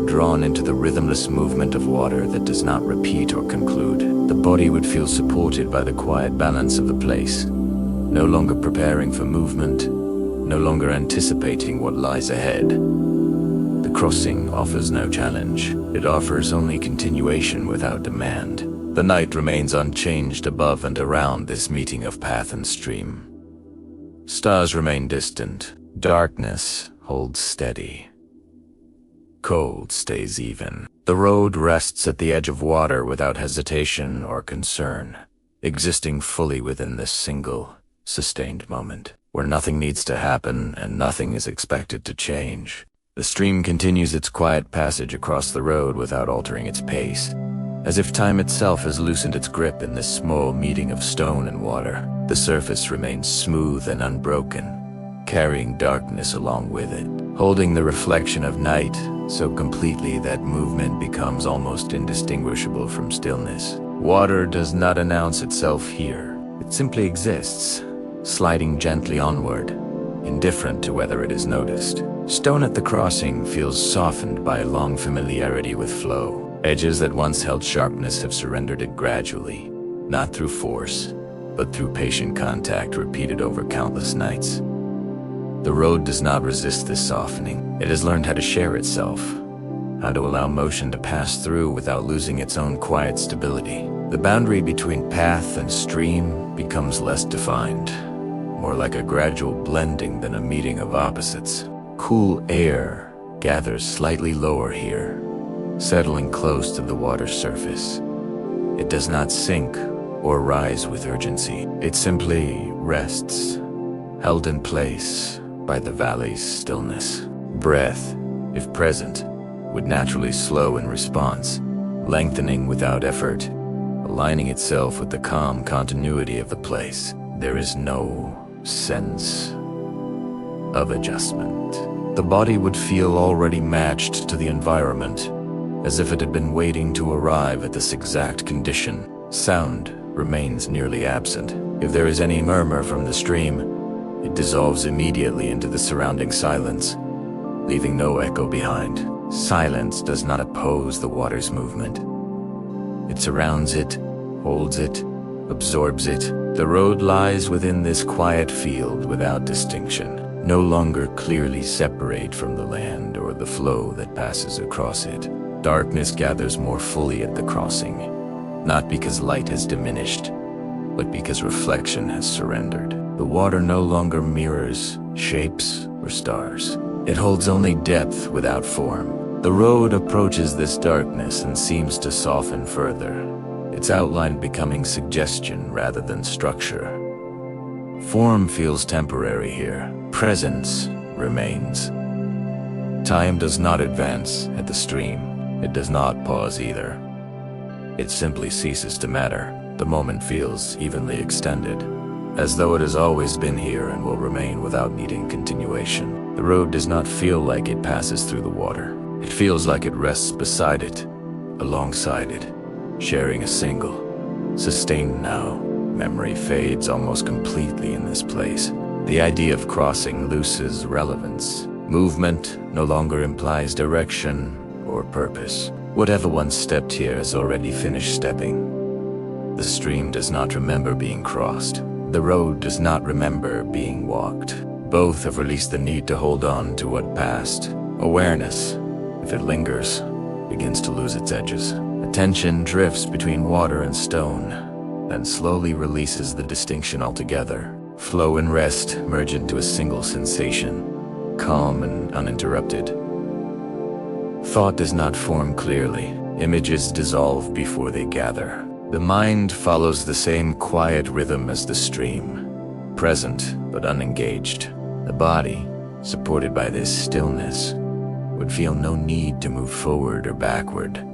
drawn into the rhythmless movement of water that does not repeat or conclude. The body would feel supported by the quiet balance of the place, no longer preparing for movement, no longer anticipating what lies ahead. The crossing offers no challenge. It offers only continuation without demand. The night remains unchanged above and around this meeting of path and stream. Stars remain distant. Darkness holds steady. Cold stays even. The road rests at the edge of water without hesitation or concern, existing fully within this single, sustained moment, where nothing needs to happen and nothing is expected to change. The stream continues its quiet passage across the road without altering its pace, as if time itself has loosened its grip in this small meeting of stone and water. The surface remains smooth and unbroken, carrying darkness along with it, holding the reflection of night so completely that movement becomes almost indistinguishable from stillness. Water does not announce itself here. It simply exists, sliding gently onward, indifferent to whether it is noticed. Stone at the crossing feels softened by long familiarity with flow. Edges that once held sharpness have surrendered it gradually, not through force, but through patient contact repeated over countless nights. The road does not resist this softening. It has learned how to share itself, how to allow motion to pass through without losing its own quiet stability. The boundary between path and stream becomes less defined, more like a gradual blending than a meeting of opposites. Cool air gathers slightly lower here, settling close to the water's surface. It does not sink or rise with urgency. It simply rests, held in place by the valley's stillness. Breath, if present, would naturally slow in response, lengthening without effort, aligning itself with the calm continuity of the place. There is no sense of adjustment. The body would feel already matched to the environment, as if it had been waiting to arrive at this exact condition. Sound remains nearly absent. If there is any murmur from the stream, it dissolves immediately into the surrounding silence, leaving no echo behind. Silence does not oppose the water's movement. It surrounds it, holds it, absorbs it. The road lies within this quiet field without distinction, no longer clearly separate from the land or the flow that passes across it. Darkness gathers more fully at the crossing, not because light has diminished, but because reflection has surrendered. The water no longer mirrors shapes or stars. It holds only depth without form. The road approaches this darkness and seems to soften further, its outline becoming suggestion rather than structure. Form feels temporary here. Presence remains. Time does not advance at the stream. It does not pause either. It simply ceases to matter. The moment feels evenly extended, as though it has always been here and will remain without needing continuation. The road does not feel like it passes through the water. It feels like it rests beside it, alongside it, sharing a single, sustained now. Memory fades almost completely in this place. The idea of crossing loses relevance. Movement no longer implies direction or purpose. Whatever once stepped here has already finished stepping. The stream does not remember being crossed. The road does not remember being walked. Both have released the need to hold on to what passed. Awareness, if it lingers, begins to lose its edges. Attention drifts between water and stone, then slowly releases the distinction altogether. Flow and rest merge into a single sensation, calm and uninterrupted. Thought does not form clearly. Images dissolve before they gather. The mind follows the same quiet rhythm as the stream, present but unengaged. The body, supported by this stillness, would feel no need to move forward or backward.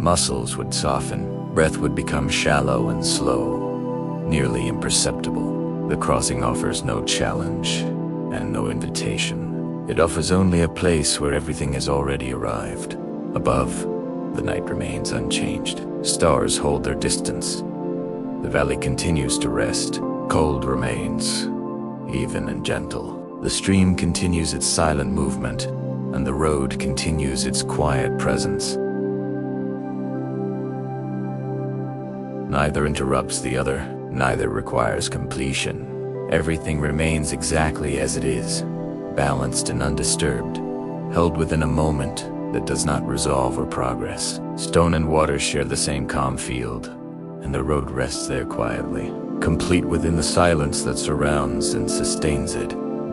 Muscles would soften, breath would become shallow and slow, nearly imperceptible. The crossing offers no challenge and no invitation. It offers only a place where everything has already arrived. Above, the night remains unchanged. Stars hold their distance. The valley continues to rest. Cold remains, even and gentle. The stream continues its silent movement, and the road continues its quiet presence. Neither interrupts the other, neither requires completion. Everything remains exactly as it is, balanced and undisturbed, held within a moment that does not resolve or progress. Stone and water share the same calm field, and the road rests there quietly. complete within the silence that surrounds and sustains it.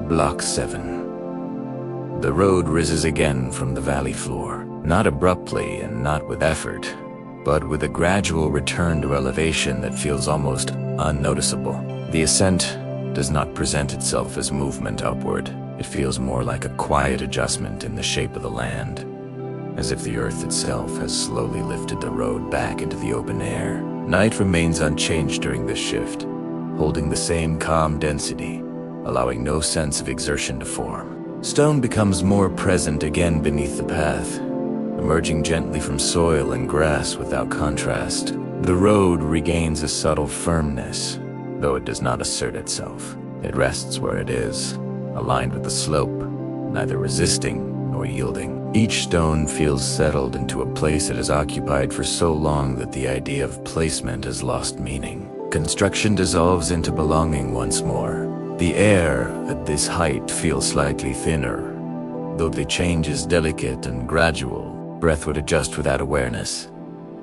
Block 7. The road rises again from the valley floor, not abruptly and not with effort, but with a gradual return to elevation that feels almost unnoticeable. The ascent does not present itself as movement upward. It feels more like a quiet adjustment in the shape of the land, as if the earth itself has slowly lifted the road back into the open air. Night remains unchanged during this shift, holding the same calm density, allowing no sense of exertion to form. Stone becomes more present again beneath the path, emerging gently from soil and grass without contrast. The road regains a subtle firmness, though it does not assert itself. It rests where it is, aligned with the slope, neither resisting nor yielding. Each stone feels settled into a place it has occupied for so long that the idea of placement has lost meaning. Construction dissolves into belonging once more. The air at this height feels slightly thinner, though the change is delicate and gradual. Breath would adjust without awareness,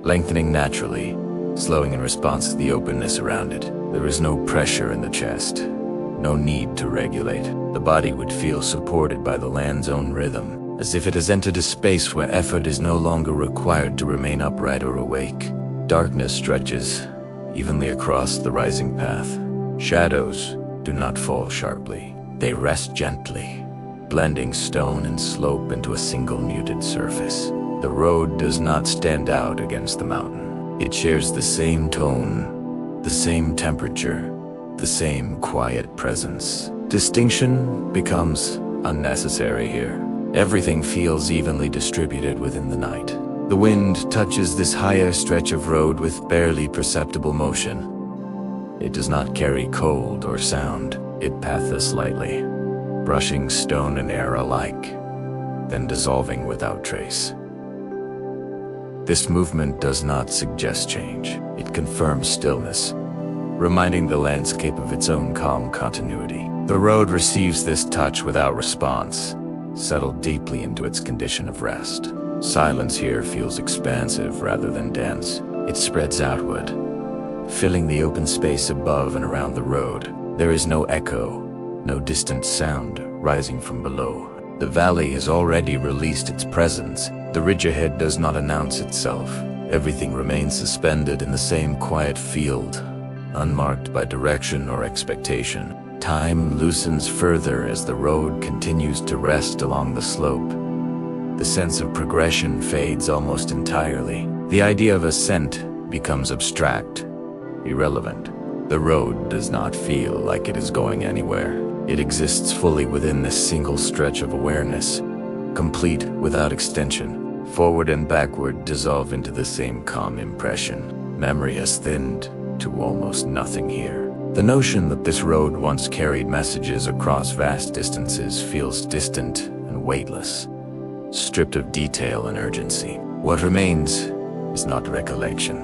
lengthening naturally, slowing in response to the openness around it. There is no pressure in the chest, no need to regulate. The body would feel supported by the land's own rhythm, as if it has entered a space where effort is no longer required to remain upright or awake. Darkness stretches evenly across the rising path. Shadows do not fall sharply. They rest gently, blending stone and slope into a single muted surface. The road does not stand out against the mountain. It shares the same tone, the same temperature, the same quiet presence. Distinction becomes unnecessary here. Everything feels evenly distributed within the night. The wind touches this higher stretch of road with barely perceptible motion. It does not carry cold or sound. It passes lightly, brushing stone and air alike, then dissolving without trace. This movement does not suggest change. It confirms stillness, reminding the landscape of its own calm continuity. The road receives this touch without response, settled deeply into its condition of rest. Silence here feels expansive rather than dense. It spreads outward, filling the open space above and around the road. There is no echo, no distant sound rising from below. The valley has already released its presence. The ridge ahead does not announce itself. Everything remains suspended in the same quiet field, unmarked by direction or expectation. Time loosens further as the road continues to rest along the slope. The sense of progression fades almost entirely. The idea of ascent becomes abstract, irrelevant. The road does not feel like it is going anywhere. It exists fully within this single stretch of awareness, complete without extension. Forward and backward dissolve into the same calm impression. Memory has thinned to almost nothing here. The notion that this road once carried messages across vast distances feels distant and weightless, stripped of detail and urgency. What remains is not recollection,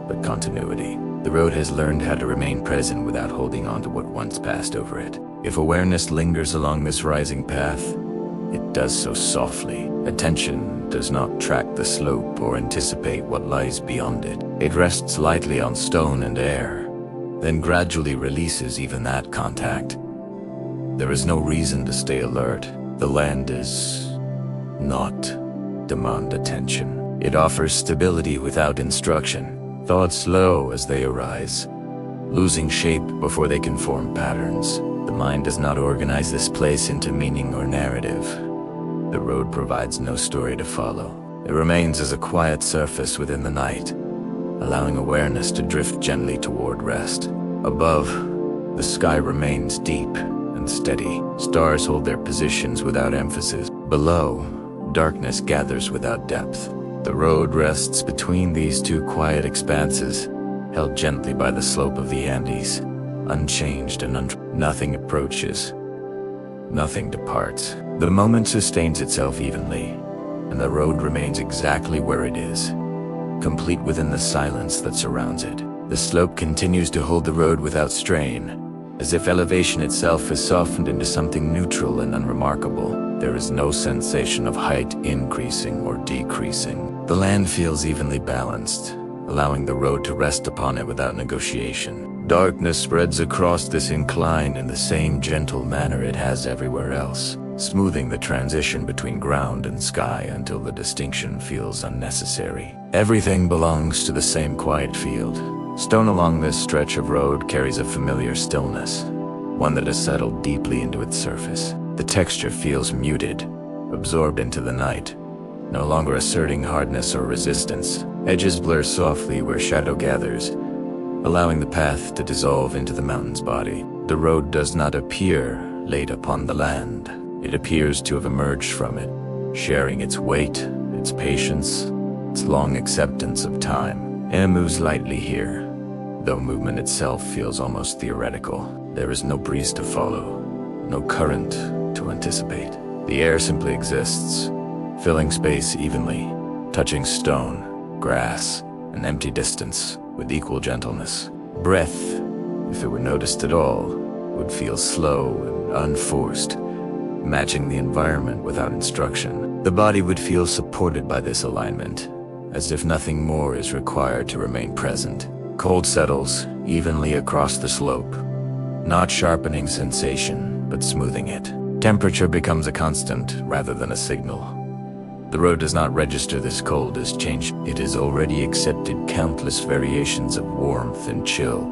but continuity. The road has learned how to remain present without holding on to what once passed over it. If awareness lingers along this rising path, it does so softly. Attention does not track the slope or anticipate what lies beyond it. It rests lightly on stone and air, then gradually releases even that contact. There is no reason to stay alert. The land does not demand attention. It offers stability without instruction. Thoughts slow as they arise, losing shape before they can form patterns. The mind does not organize this place into meaning or narrative. The road provides no story to follow. It remains as a quiet surface within the night, allowing awareness to drift gently toward rest. Above, the sky remains deep and steady. Stars hold their positions without emphasis. Below, darkness gathers without depth. The road rests between these two quiet expanses, held gently by the slope of the Andes, unchanged and nothing approaches, nothing departs. The moment sustains itself evenly, and the road remains exactly where it is, complete within the silence that surrounds it. The slope continues to hold the road without strain, as if elevation itself has softened into something neutral and unremarkable. There is no sensation of height increasing or decreasing. The land feels evenly balanced, allowing the road to rest upon it without negotiation. Darkness spreads across this incline in the same gentle manner it has everywhere else, smoothing the transition between ground and sky until the distinction feels unnecessary. Everything belongs to the same quiet field. Stone along this stretch of road carries a familiar stillness, one that has settled deeply into its surface. The texture feels muted, absorbed into the night, no longer asserting hardness or resistance. Edges blur softly where shadow gathers, allowing the path to dissolve into the mountain's body. The road does not appear laid upon the land. It appears to have emerged from it, sharing its weight, its patience, its long acceptance of time. Air moves lightly here, though movement itself feels almost theoretical. There is no breeze to follow, no current to anticipate. The air simply exists, filling space evenly, touching stone, grass, and empty distance with equal gentleness. Breath, if it were noticed at all, would feel slow and unforced, matching the environment without instruction. The body would feel supported by this alignment, as if nothing more is required to remain present. Cold settles evenly across the slope, not sharpening sensation, but smoothing it. Temperature becomes a constant rather than a signal. The road does not register this cold as change. It has already accepted countless variations of warmth and chill,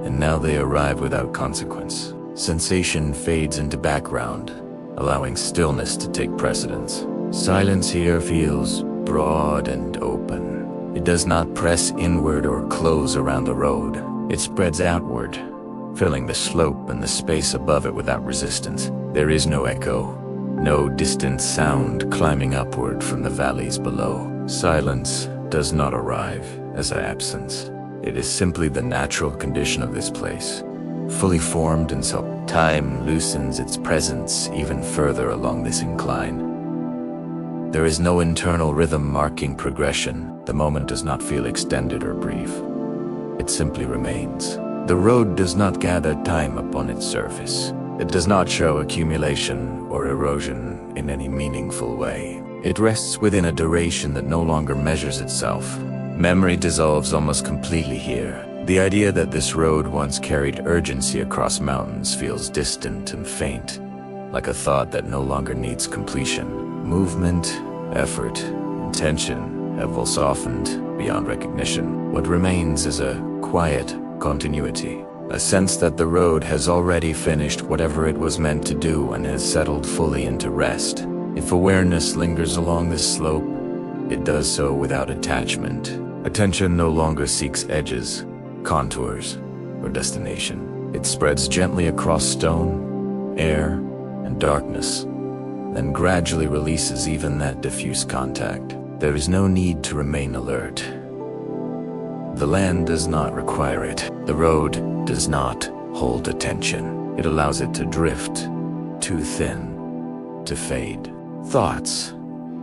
and now they arrive without consequence. Sensation fades into background, allowing stillness to take precedence. Silence here feels broad and open. It does not press inward or close around the road. It spreads outward, filling the slope and the space above it without resistance. There is no echo, no distant sound climbing upward from the valleys below. Silence does not arrive as absence. It is simply the natural condition of this place, fully formed, and so time loosens its presence even further along this incline. There is no internal rhythm marking progression. The moment does not feel extended or brief. It simply remains. The road does not gather time upon its surface. It does not show accumulation or erosion in any meaningful way. It rests within a duration that no longer measures itself. Memory dissolves almost completely here. The idea that this road once carried urgency across mountains feels distant and faint, like a thought that no longer needs completion. Movement, effort, intention have all softened beyond recognition. What remains is a quiet continuity. A sense that the road has already finished whatever it was meant to do and has settled fully into rest. If awareness lingers along this slope, it does so without attachment. Attention no longer seeks edges, contours, or destination. It spreads gently across stone, air, and darkness, then gradually releases even that diffuse contact. There is no need to remain alert. The land does not require it. The road does not hold attention. It allows it to drift, too thin, to fade. Thoughts,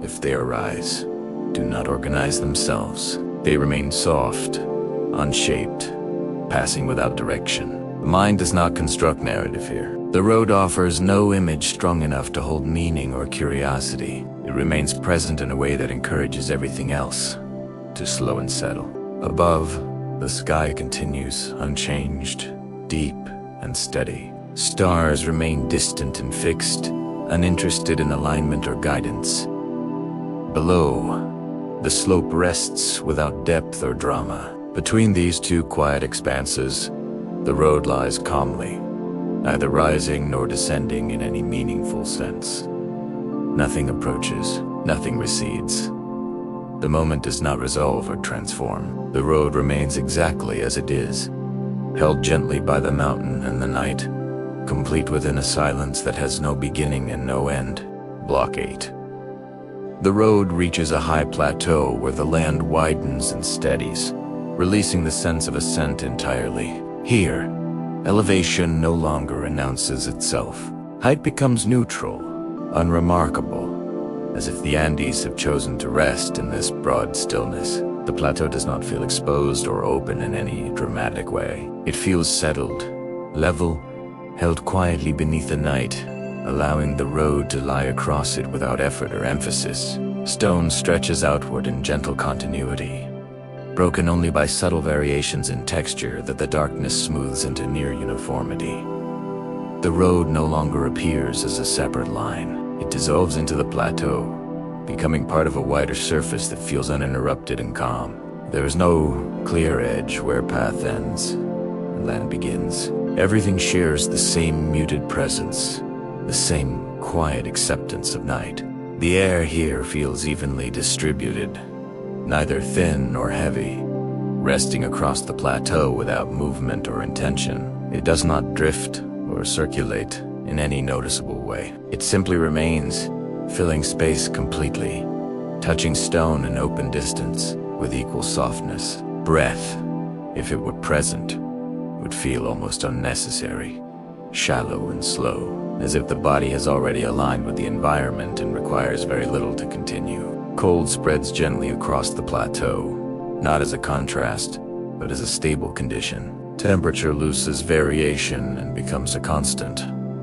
if they arise, do not organize themselves. They remain soft, unshaped, passing without direction. The mind does not construct narrative here. The road offers no image strong enough to hold meaning or curiosity. It remains present in a way that encourages everything else to slow and settle. Above, the sky continues unchanged, deep and steady. Stars remain distant and fixed, uninterested in alignment or guidance. Below, the slope rests without depth or drama. Between these two quiet expanses, the road lies calmly, neither rising nor descending in any meaningful sense. Nothing approaches, nothing recedes. The moment does not resolve or transform. The road remains exactly as it is, held gently by the mountain and the night, complete within a silence that has no beginning and no end. Block 8. The road reaches a high plateau where the land widens and steadies, releasing the sense of ascent entirely. Here, elevation no longer announces itself. Height becomes neutral, unremarkable, as if the Andes have chosen to rest in this broad stillness. The plateau does not feel exposed or open in any dramatic way. It feels settled, level, held quietly beneath the night, allowing the road to lie across it without effort or emphasis. Stone stretches outward in gentle continuity, broken only by subtle variations in texture that the darkness smooths into near uniformity. The road no longer appears as a separate line. It dissolves into the plateau, becoming part of a wider surface that feels uninterrupted and calm. There is no clear edge where path ends and land begins. Everything shares the same muted presence, the same quiet acceptance of night. The air here feels evenly distributed, neither thin nor heavy, resting across the plateau without movement or intention. It does not drift or circulate in any noticeable way. It simply remains, filling space completely, touching stone and open distance with equal softness. Breath, if it were present, would feel almost unnecessary, shallow and slow, as if the body has already aligned with the environment and requires very little to continue. Cold spreads gently across the plateau, not as a contrast, but as a stable condition. Temperature loses variation and becomes a constant,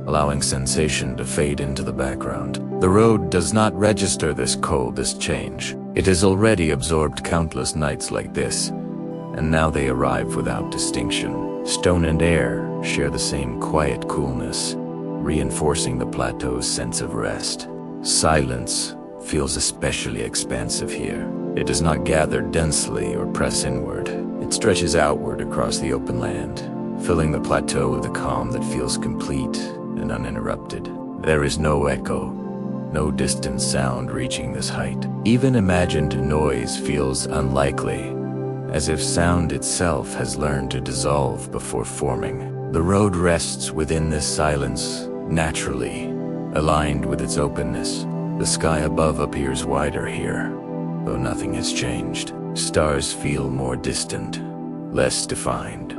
allowing sensation to fade into the background. The road does not register this cold, this change. It has already absorbed countless nights like this, and now they arrive without distinction. Stone and air share the same quiet coolness, reinforcing the plateau's sense of rest. Silence feels especially expansive here. It does not gather densely or press inward. It stretches outward across the open land, filling the plateau with a calm that feels complete and uninterrupted. There is no echo, no distant sound reaching this height. Even imagined noise feels unlikely, as if sound itself has learned to dissolve before forming. The road rests within this silence, naturally, aligned with its openness. The sky above appears wider here, though nothing has changed. Stars feel more distant, less defined,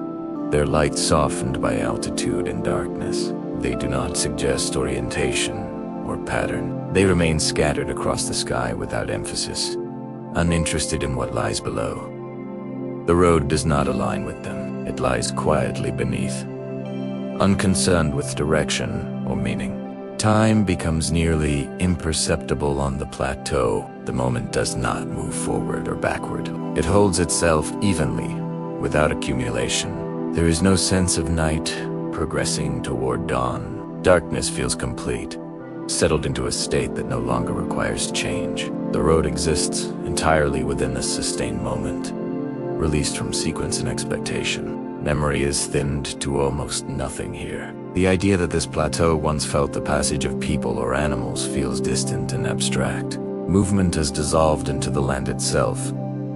their light softened by altitude and darkness. They do not suggest orientation or pattern. They remain scattered across the sky without emphasis, uninterested in what lies below. The road does not align with them. It lies quietly beneath, unconcerned with direction or meaning. Time becomes nearly imperceptible on the plateau. The moment does not move forward or backward. It holds itself evenly, without accumulation. There is no sense of night progressing toward dawn. Darkness feels complete, settled into a state that no longer requires change. The road exists entirely within the sustained moment, released from sequence and expectation. Memory is thinned to almost nothing here. The idea that this plateau once felt the passage of people or animals feels distant and abstract. Movement has dissolved into the land itself,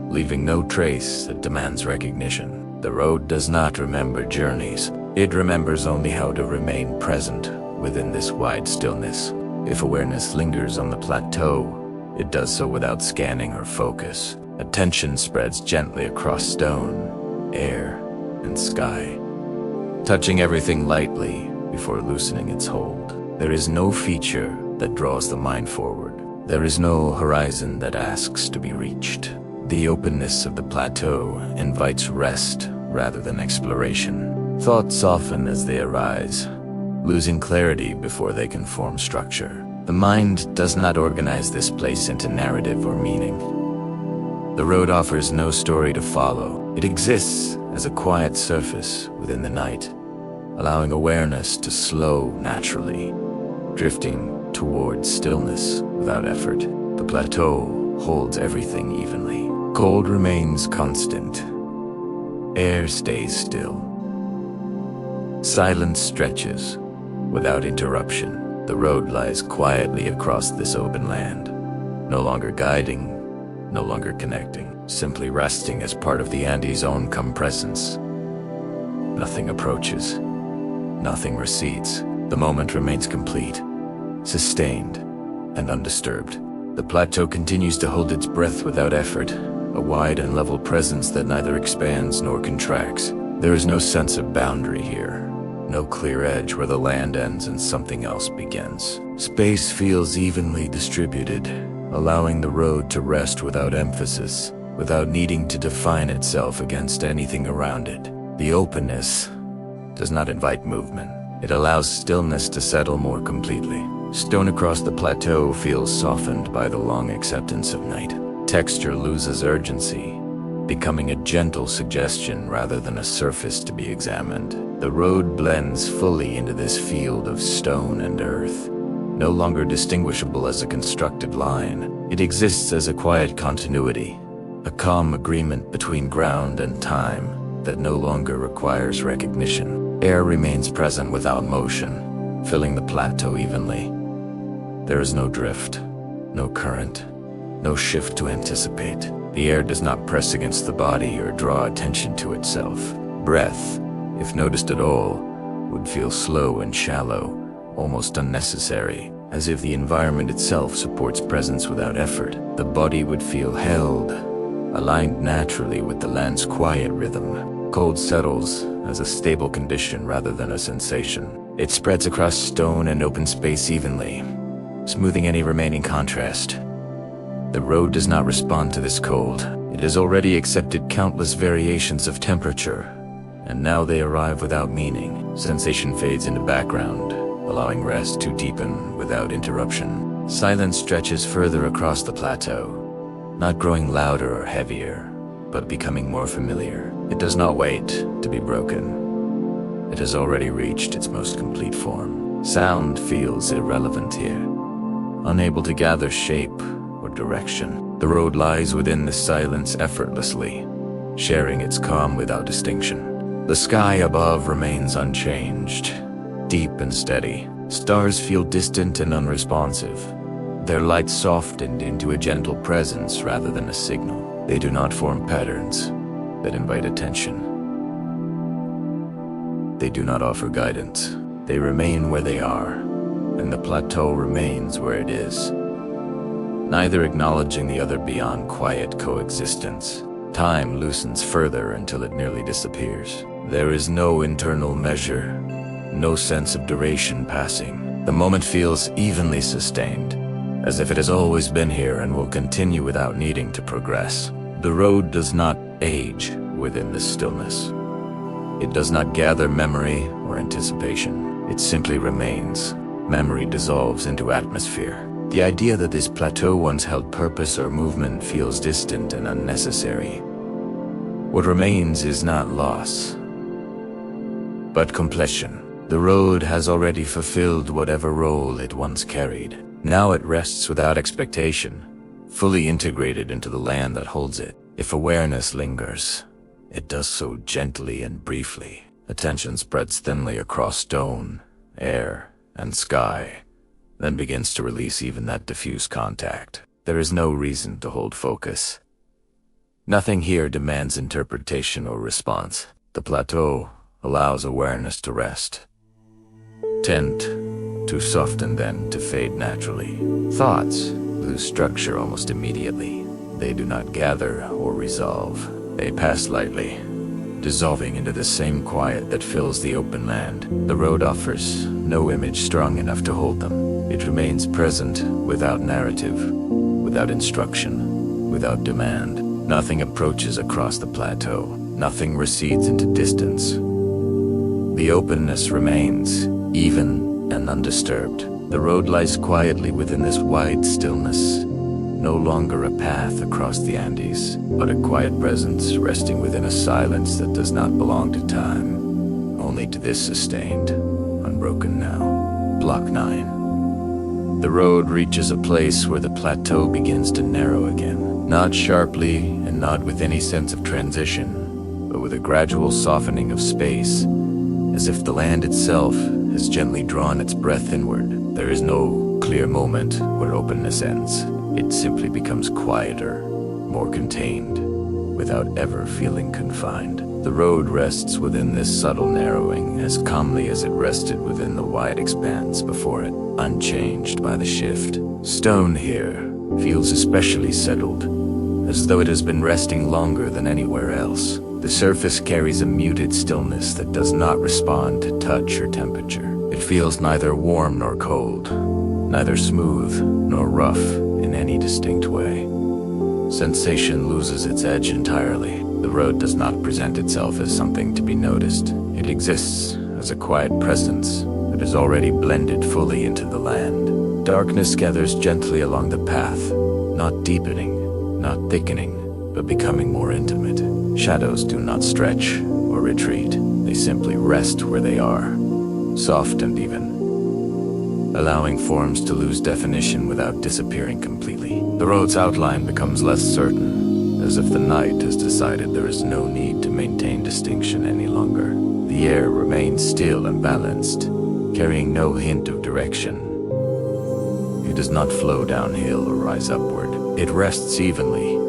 leaving no trace that demands recognition. The road does not remember journeys. It remembers only how to remain present within this wide stillness. If awareness lingers on the plateau, it does so without scanning or focus. Attention spreads gently across stone, air, and sky, touching everything lightly before loosening its hold. There is no feature that draws the mind forward. There is no horizon that asks to be reached. The openness of the plateau invites rest rather than exploration. Thoughts soften as they arise, losing clarity before they can form structure. The mind does not organize this place into narrative or meaning. The road offers no story to follow. It exists as a quiet surface within the night, allowing awareness to slow naturally, drifting towards stillness without effort. The plateau holds everything evenly. Cold remains constant. Air stays still. Silence stretches without interruption. The road lies quietly across this open land, no longer guiding, no longer connecting, simply resting as part of the Andes' own presence. Nothing approaches, nothing recedes. The moment remains complete, sustained, and undisturbed. The plateau continues to hold its breath without effort, a wide and level presence that neither expands nor contracts. There is no sense of boundary here, no clear edge where the land ends and something else begins. Space feels evenly distributed, allowing the road to rest without emphasis, without needing to define itself against anything around it. The openness does not invite movement. It allows stillness to settle more completely. Stone across the plateau feels softened by the long acceptance of night. Texture loses urgency. becoming a gentle suggestion rather than a surface to be examined. The road blends fully into this field of stone and earth, no longer distinguishable as a constructed line. It exists as a quiet continuity, a calm agreement between ground and time that no longer requires recognition. Air remains present without motion, filling the plateau evenly. There is no drift, no current, no shift to anticipate. The air does not press against the body or draw attention to itself. Breath, if noticed at all, would feel slow and shallow, almost unnecessary, as if the environment itself supports presence without effort. The body would feel held, aligned naturally with the land's quiet rhythm. Cold settles as a stable condition rather than a sensation. It spreads across stone and open space evenly, smoothing any remaining contrast. The road does not respond to this cold. It has already accepted countless variations of temperature, and now they arrive without meaning. Sensation fades into background, allowing rest to deepen without interruption. Silence stretches further across the plateau, not growing louder or heavier, but becoming more familiar. It does not wait to be broken. It has already reached its most complete form. Sound feels irrelevant here, unable to gather shape or direction. The road lies within the silence effortlessly, sharing its calm without distinction. The sky above remains unchanged, deep and steady. Stars feel distant and unresponsive, their light softened into a gentle presence rather than a signal. They do not form patterns that invite attention. They do not offer guidance. They remain where they are, and the plateau remains where it is, neither acknowledging the other beyond quiet coexistence. Time loosens further until it nearly disappears. There is no internal measure, no sense of duration passing. The moment feels evenly sustained, as if it has always been here and will continue without needing to progress. The road does not age within this stillness. It does not gather memory or anticipation. It simply remains. Memory dissolves into atmosphere. The idea that this plateau once held purpose or movement feels distant and unnecessary. What remains is not loss, but completion. The road has already fulfilled whatever role it once carried. Now it rests without expectation, fully integrated into the land that holds it. If awareness lingers, it does so gently and briefly. Attention spreads thinly across stone, air, and sky, then begins to release even that diffuse contact. There is no reason to hold focus. Nothing here demands interpretation or response. The plateau allows awareness to rest, tend to soften, then to fade naturally. Thoughts lose structure almost immediately. They do not gather or resolve. They pass lightly, dissolving into the same quiet that fills the open land. The road offers no image strong enough to hold them. It remains present without narrative, without instruction, without demand. Nothing approaches across the plateau. Nothing recedes into distance. The openness remains, even and undisturbed. The road lies quietly within this wide stillness, no longer a path across the Andes, but a quiet presence resting within a silence that does not belong to time, only to this sustained, unbroken now. Block 9. The road reaches a place where the plateau begins to narrow again, not sharply and not with any sense of transition, but with a gradual softening of space, as if the land itself has gently drawn its breath inward. There is no clear moment where openness ends. It simply becomes quieter, more contained, without ever feeling confined. The road rests within this subtle narrowing as calmly as it rested within the wide expanse before it, unchanged by the shift. Stone here feels especially settled, as though it has been resting longer than anywhere else. The surface carries a muted stillness that does not respond to touch or temperature. It feels neither warm nor cold, neither smooth nor rough in any distinct way. Sensation loses its edge entirely. The road does not present itself as something to be noticed. It exists as a quiet presence that is already blended fully into the land. Darkness gathers gently along the path, not deepening, not thickening, but becoming more intimate. Shadows do not stretch or retreat. They simply rest where they are, soft and even, allowing forms to lose definition without disappearing completely. The road's outline becomes less certain, as if the night has decided there is no need to maintain distinction any longer. The air remains still and balanced, carrying no hint of direction. It does not flow downhill or rise upward. It rests evenly,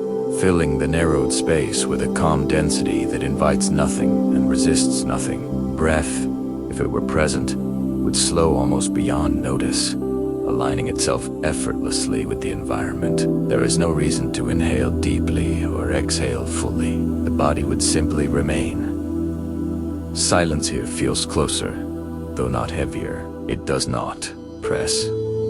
filling the narrowed space with a calm density that invites nothing and resists nothing. Breath, if it were present, would slow almost beyond notice, aligning itself effortlessly with the environment. There is no reason to inhale deeply or exhale fully. The body would simply remain. Silence here feels closer, though not heavier. It does not press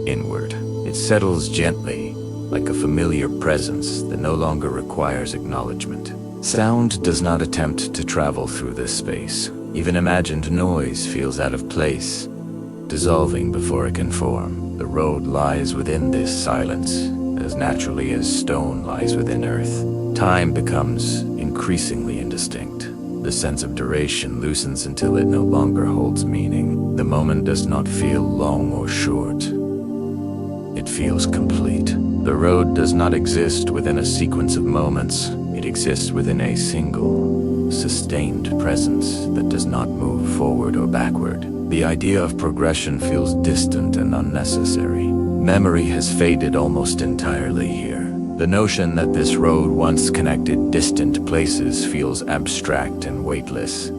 inward. It settles gently, like a familiar presence that no longer requires acknowledgement. Sound does not attempt to travel through this space. Even imagined noise feels out of place, dissolving before it can form. The road lies within this silence, as naturally as stone lies within earth. Time becomes increasingly indistinct. The sense of duration loosens until it no longer holds meaning. The moment does not feel long or short. It feels complete. The road does not exist within a sequence of moments. It exists within a single, sustained presence that does not move forward or backward. The idea of progression feels distant and unnecessary. Memory has faded almost entirely here. The notion that this road once connected distant places feels abstract and weightless.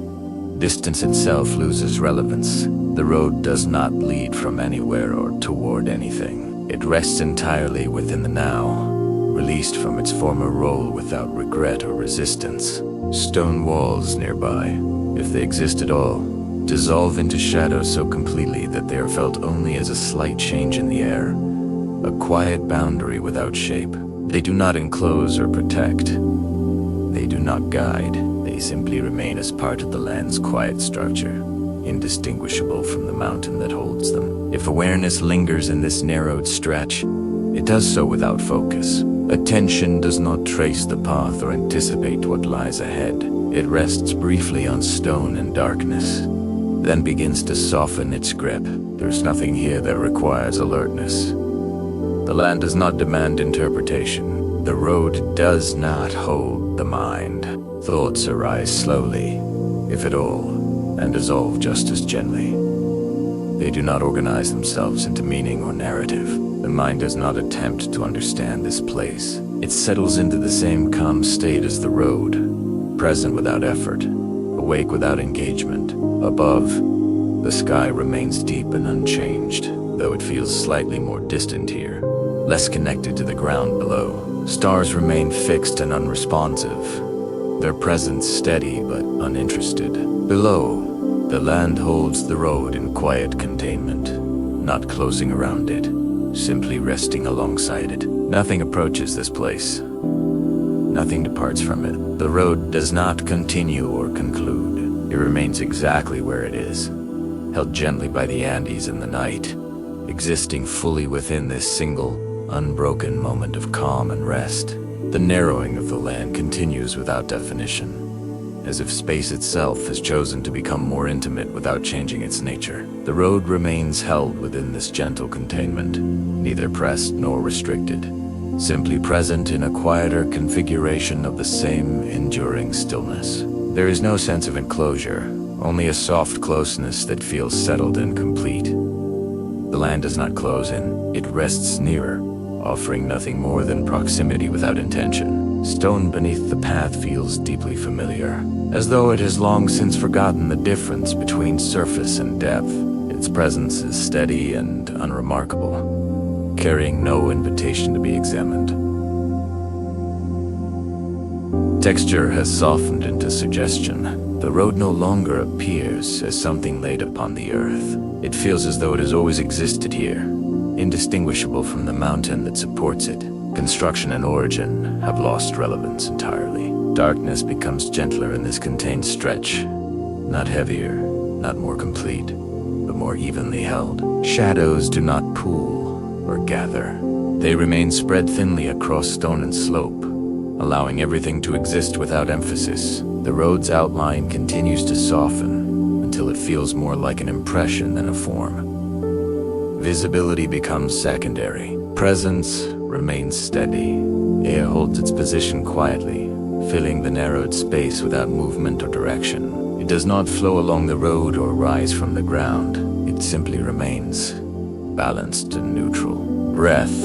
Distance itself loses relevance. The road does not lead from anywhere or toward anything. It rests entirely within the now, released from its former role without regret or resistance. Stone walls nearby, if they exist at all, dissolve into shadows so completely that they are felt only as a slight change in the air, a quiet boundary without shape. They do not enclose or protect. They do not guide. They simply remain as part of the land's quiet structure, indistinguishable from the mountain that holds them. If awareness lingers in this narrowed stretch, it does so without focus. Attention does not trace the path or anticipate what lies ahead. It rests briefly on stone and darkness, then begins to soften its grip. There's nothing here that requires alertness. The land does not demand interpretation. The road does not hold the mind. Thoughts arise slowly, if at all, and dissolve just as gently. They do not organize themselves into meaning or narrative. The mind does not attempt to understand this place. It settles into the same calm state as the road, present without effort, awake without engagement. Above, the sky remains deep and unchanged, though it feels slightly more distant here, less connected to the ground below. Stars remain fixed and unresponsive, their presence steady but uninterested. Below, the land holds the road in quiet containment, not closing around it, simply resting alongside it. Nothing approaches this place. Nothing departs from it. The road does not continue or conclude. It remains exactly where it is, held gently by the Andes in the night, existing fully within this single, unbroken moment of calm and rest. The narrowing of the land continues without definition, as if space itself has chosen to become more intimate without changing its nature. The road remains held within this gentle containment, neither pressed nor restricted, simply present in a quieter configuration of the same enduring stillness. There is no sense of enclosure, only a soft closeness that feels settled and complete. The land does not close in, it rests nearer, offering nothing more than proximity without intention. Stone beneath the path feels deeply familiar, as though it has long since forgotten the difference between surface and depth. Its presence is steady and unremarkable, carrying no invitation to be examined. Texture has softened into suggestion. The road no longer appears as something laid upon the earth. It feels as though it has always existed here, indistinguishable from the mountain that supports it. Construction and origin have lost relevance entirely. Darkness becomes gentler in this contained stretch, not heavier, not more complete, but more evenly held. Shadows do not pool or gather. They remain spread thinly across stone and slope, allowing everything to exist without emphasis. The road's outline continues to soften until it feels more like an impression than a form. Visibility becomes secondary. Presence remains steady. Air holds its position quietly, filling the narrowed space without movement or direction. It does not flow along the road or rise from the ground. It simply remains, balanced and neutral. Breath,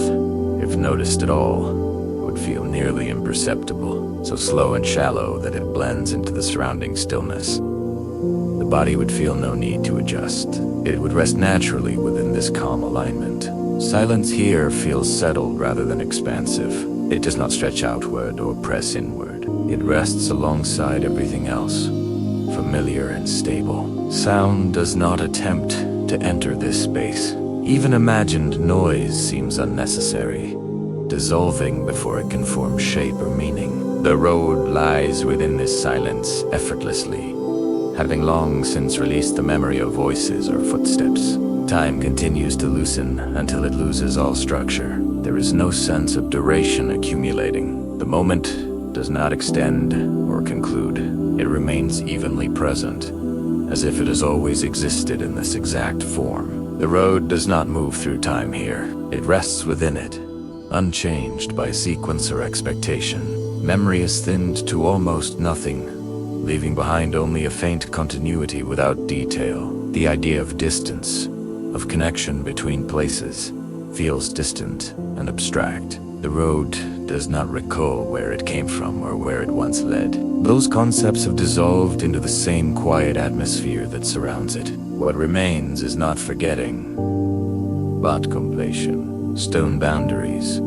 if noticed at all, would feel nearly imperceptible, so slow and shallow that it blends into the surrounding stillness. The body would feel no need to adjust. It would rest naturally within this calm alignment. Silence here feels settled rather than expansive. It does not stretch outward or press inward. It rests alongside everything else, familiar and stable. Sound does not attempt to enter this space. Even imagined noise seems unnecessary, dissolving before it can form shape or meaning. The road lies within this silence effortlessly, having long since released the memory of voices or footsteps. Time continues to loosen until it loses all structure. There is no sense of duration accumulating. The moment does not extend or conclude. It remains evenly present, as if it has always existed in this exact form. The road does not move through time here. It rests within it, unchanged by sequence or expectation. Memory is thinned to almost nothing, leaving behind only a faint continuity without detail. The idea of distance, of connection between places, feels distant and abstract. The road does not recall where it came from or where it once led. Those concepts have dissolved into the same quiet atmosphere that surrounds it. What remains is not forgetting, but completion. Stone boundaries,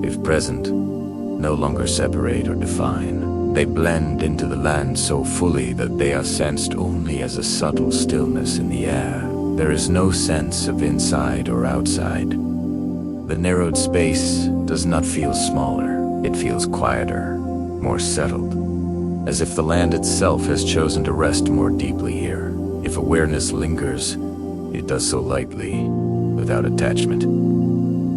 if present, no longer separate or define. They blend into the land so fully that they are sensed only as a subtle stillness in the air. There is no sense of inside or outside. The narrowed space does not feel smaller. It feels quieter, more settled, as if the land itself has chosen to rest more deeply here. If awareness lingers, it does so lightly, without attachment.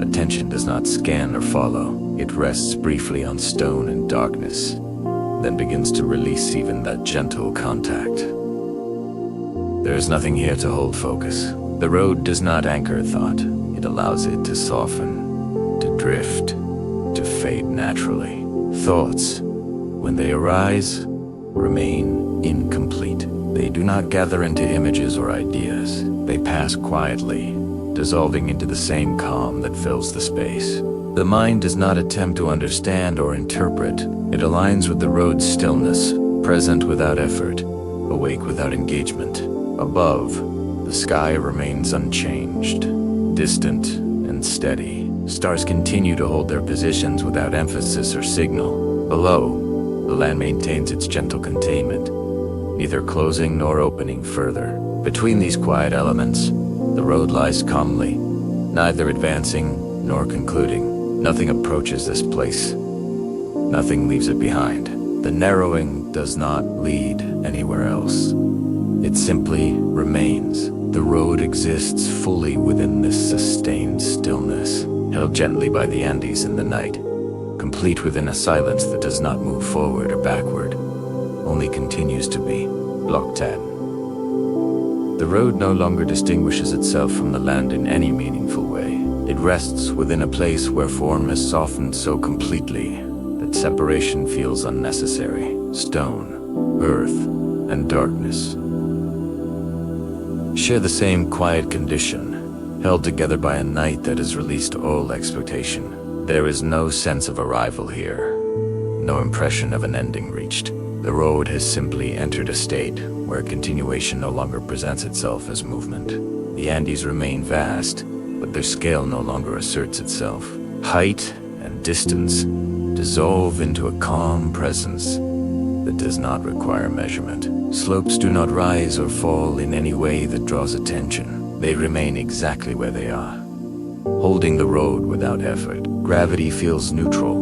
Attention does not scan or follow. It rests briefly on stone and darkness, then begins to release even that gentle contact. There is nothing here to hold focus. The road does not anchor thought. It allows it to soften, to drift, to fade naturally. Thoughts, when they arise, remain incomplete. They do not gather into images or ideas. They pass quietly, dissolving into the same calm that fills the space. The mind does not attempt to understand or interpret. It aligns with the road's stillness, present without effort, awake without engagement. Above, the sky remains unchanged, distant and steady. Stars continue to hold their positions without emphasis or signal. Below, the land maintains its gentle containment, neither closing nor opening further. Between these quiet elements, the road lies calmly, neither advancing nor concluding. Nothing approaches this place. Nothing leaves it behind. The narrowing does not lead anywhere else. It simply remains. The road exists fully within this sustained stillness, held gently by the Andes in the night, complete within a silence that does not move forward or backward, only continues to be. Block 10. The road no longer distinguishes itself from the land in any meaningful way. It rests within a place where form has softened so completely that separation feels unnecessary. Stone, earth, and darkness share the same quiet condition, held together by a night that has released all expectation. There is no sense of arrival here, no impression of an ending reached. The road has simply entered a state where continuation no longer presents itself as movement. The Andes remain vast, but their scale no longer asserts itself. Height and distance dissolve into a calm presence that does not require measurement. Slopes do not rise or fall in any way that draws attention. They remain exactly where they are, holding the road without effort. Gravity feels neutral,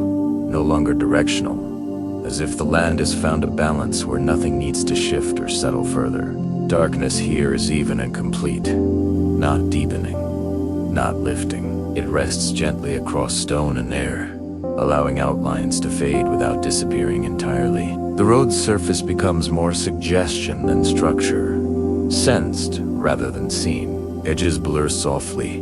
no longer directional, as if the land has found a balance where nothing needs to shift or settle further. Darkness here is even and complete, not deepening, not lifting. It rests gently across stone and air, allowing outlines to fade without disappearing entirely. The road's surface becomes more suggestion than structure, sensed rather than seen. Edges blur softly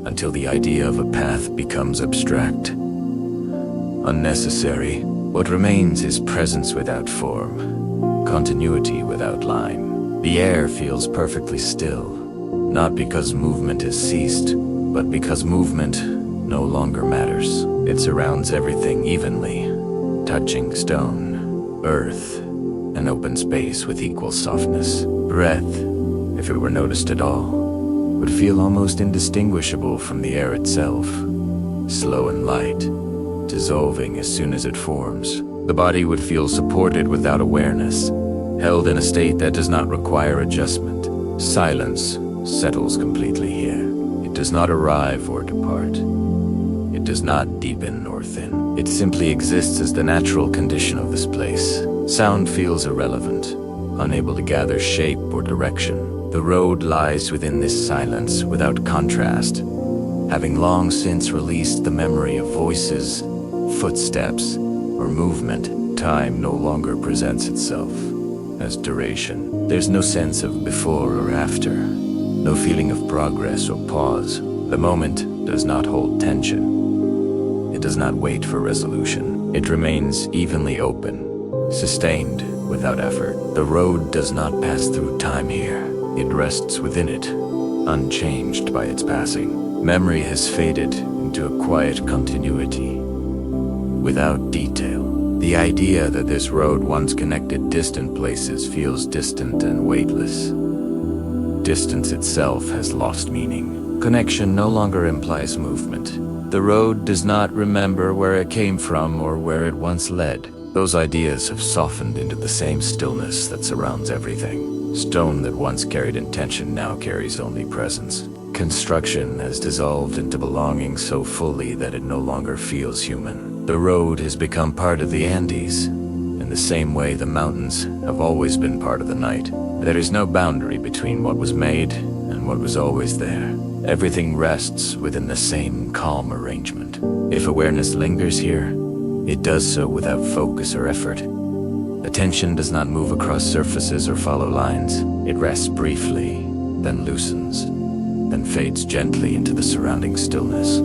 until the idea of a path becomes abstract, unnecessary. What remains is presence without form, continuity without line. The air feels perfectly still, not because movement has ceased, but because movement no longer matters. It surrounds everything evenly, touching stone, earth, and open space with equal softness. Breath, if it were noticed at all, would feel almost indistinguishable from the air itself, slow and light, dissolving as soon as it forms. The body would feel supported without awareness, held in a state that does not require adjustment. Silence settles completely here. It does not arrive or depart. It does not deepen or thin. It simply exists as the natural condition of this place. Sound feels irrelevant, unable to gather shape or direction. The road lies within this silence without contrast, having long since released the memory of voices, footsteps, or movement. Time no longer presents itself as duration. There's no sense of before or after, no feeling of progress or pause. The moment does not hold tension. It does not wait for resolution. It remains evenly open, sustained without effort. The road does not pass through time here. It rests within it, unchanged by its passing. Memory has faded into a quiet continuity, without detail. The idea that this road once connected distant places feels distant and weightless. Distance itself has lost meaning. Connection no longer implies movement. The road does not remember where it came from or where it once led. Those ideas have softened into the same stillness that surrounds everything. Stone that once carried intention now carries only presence. Construction has dissolved into belonging so fully that it no longer feels human. The road has become part of the Andes, in the same way the mountains have always been part of the night. There is no boundary between what was made and what was always there. Everything rests within the same calm arrangement. If awareness lingers here, it does so without focus or effort. Attention does not move across surfaces or follow lines. It rests briefly, then loosens, then fades gently into the surrounding stillness.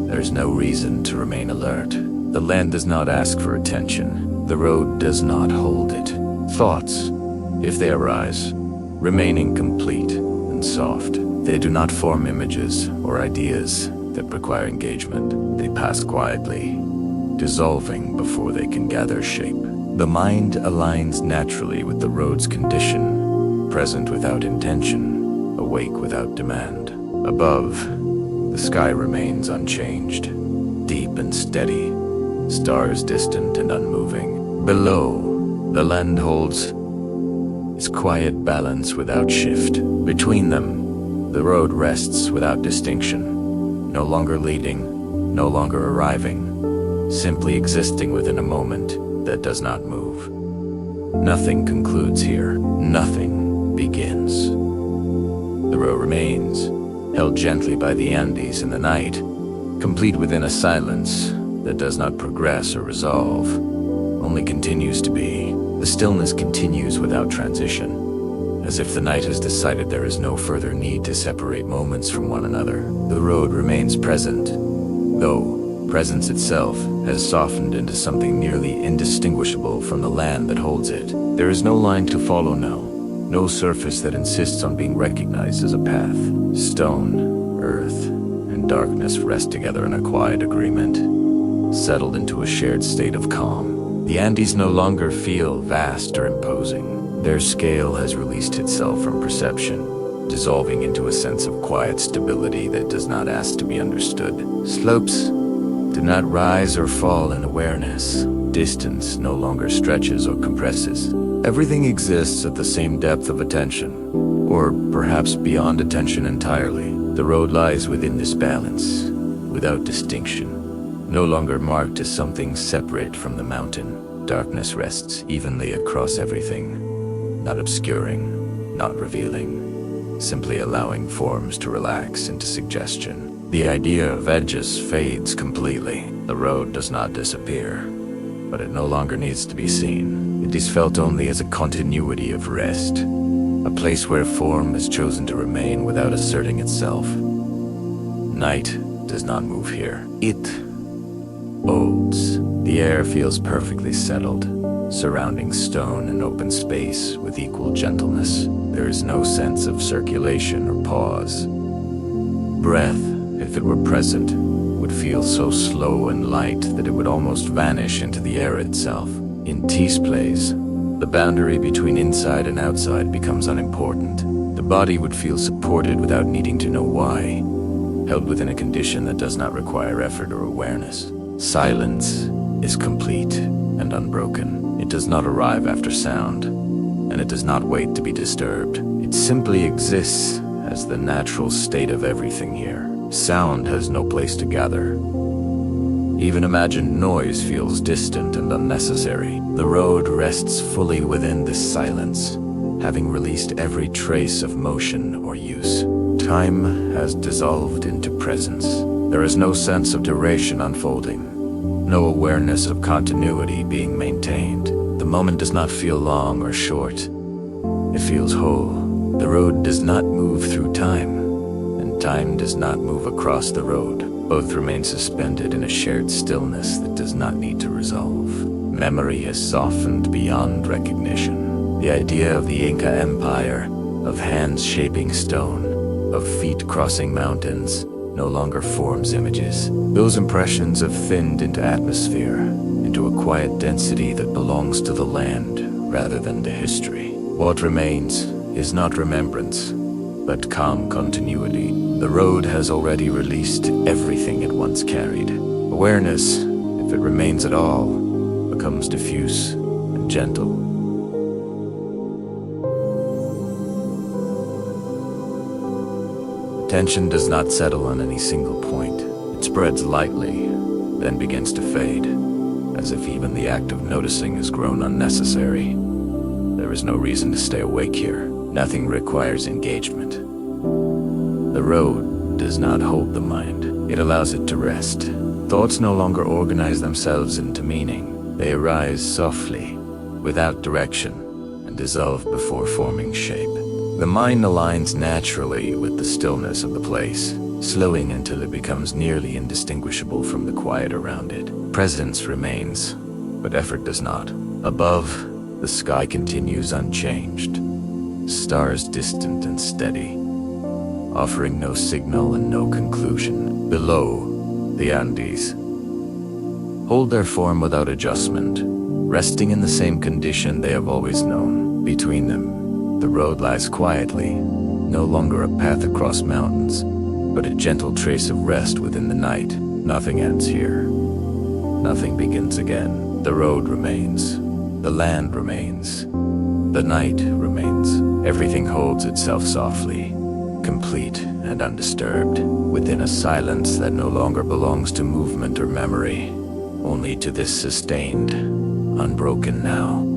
There is no reason to remain alert. The land does not ask for attention. The road does not hold it. Thoughts, if they arise, remain incomplete and soft. They do not form images or ideas that require engagement. They pass quietly, dissolving before they can gather shape. The mind aligns naturally with the road's condition, present without intention, awake without demand. Above, the sky remains unchanged, deep and steady, stars distant and unmoving. Below, the land holds its quiet balance without shift. Between them, the road rests without distinction, no longer leading, no longer arriving, simply existing within a moment that does not move. Nothing concludes here. Nothing begins. The road remains, held gently by the Andes in the night, complete within a silence that does not progress or resolve, only continues to be. The stillness continues without transition, as if the night has decided there is no further need to separate moments from one another. The road remains present, though presence itself has softened into something nearly indistinguishable from the land that holds it. There is no line to follow now, no surface that insists on being recognized as a path. Stone, earth, and darkness rest together in a quiet agreement, settled into a shared state of calm. The Andes no longer feel vast or imposing. Their scale has released itself from perception, dissolving into a sense of quiet stability that does not ask to be understood. Slopes do not rise or fall in awareness. Distance no longer stretches or compresses. Everything exists at the same depth of attention, or perhaps beyond attention entirely. The road lies within this balance, without distinction, no longer marked as something separate from the mountain. Darkness rests evenly across everything, not obscuring, not revealing, simply allowing forms to relax into suggestion. The idea of edges fades completely. The road does not disappear, but it no longer needs to be seen. It is felt only as a continuity of rest, a place where form has chosen to remain without asserting itself. Night does not move here. It odes. The air feels perfectly settled, surrounding stone and open space with equal gentleness. There is no sense of circulation or pause. Breath, if it were present, would feel so slow and light that it would almost vanish into the air itself. In T's place, the boundary between inside and outside becomes unimportant. The body would feel supported without needing to know why, held within a condition that does not require effort or awareness. Silence is complete and unbroken. It does not arrive after sound, and it does not wait to be disturbed. It simply exists as the natural state of everything here. Sound has no place to gather. Even imagined noise feels distant and unnecessary. The road rests fully within this silence, having released every trace of motion or use. Time has dissolved into presence. There is no sense of duration unfolding, no awareness of continuity being maintained. The moment does not feel long or short. It feels whole. The road does not move through time, and time does not move across the road. Both remain suspended in a shared stillness that does not need to resolve. Memory has softened beyond recognition. The idea of the Inca Empire, of hands shaping stone, of feet crossing mountains, no longer forms images. Those impressions have thinned into atmosphere, into a quiet density that belongs to the land rather than to history. What remains is not remembrance, but calm continuity. The road has already released everything it once carried. Awareness, if it remains at all, becomes diffuse and gentle. Attention does not settle on any single point. It spreads lightly, then begins to fade, as if even the act of noticing has grown unnecessary. There is no reason to stay awake here. Nothing requires engagement. The road does not hold the mind. It allows it to rest. Thoughts no longer organize themselves into meaning. They arise softly, without direction, and dissolve before forming shape. The mind aligns naturally with the stillness of the place, slowing until it becomes nearly indistinguishable from the quiet around it. Presence remains, but effort does not. Above, the sky continues unchanged, stars distant and steady, offering no signal and no conclusion. Below, the Andes hold their form without adjustment, resting in the same condition they have always known. Between them, the road lies quietly, no longer a path across mountains, but a gentle trace of rest within the night. Nothing ends here. Nothing begins again. The road remains. The land remains. The night remains. Everything holds itself softly, complete and undisturbed, within a silence that no longer belongs to movement or memory, only to this sustained, unbroken now.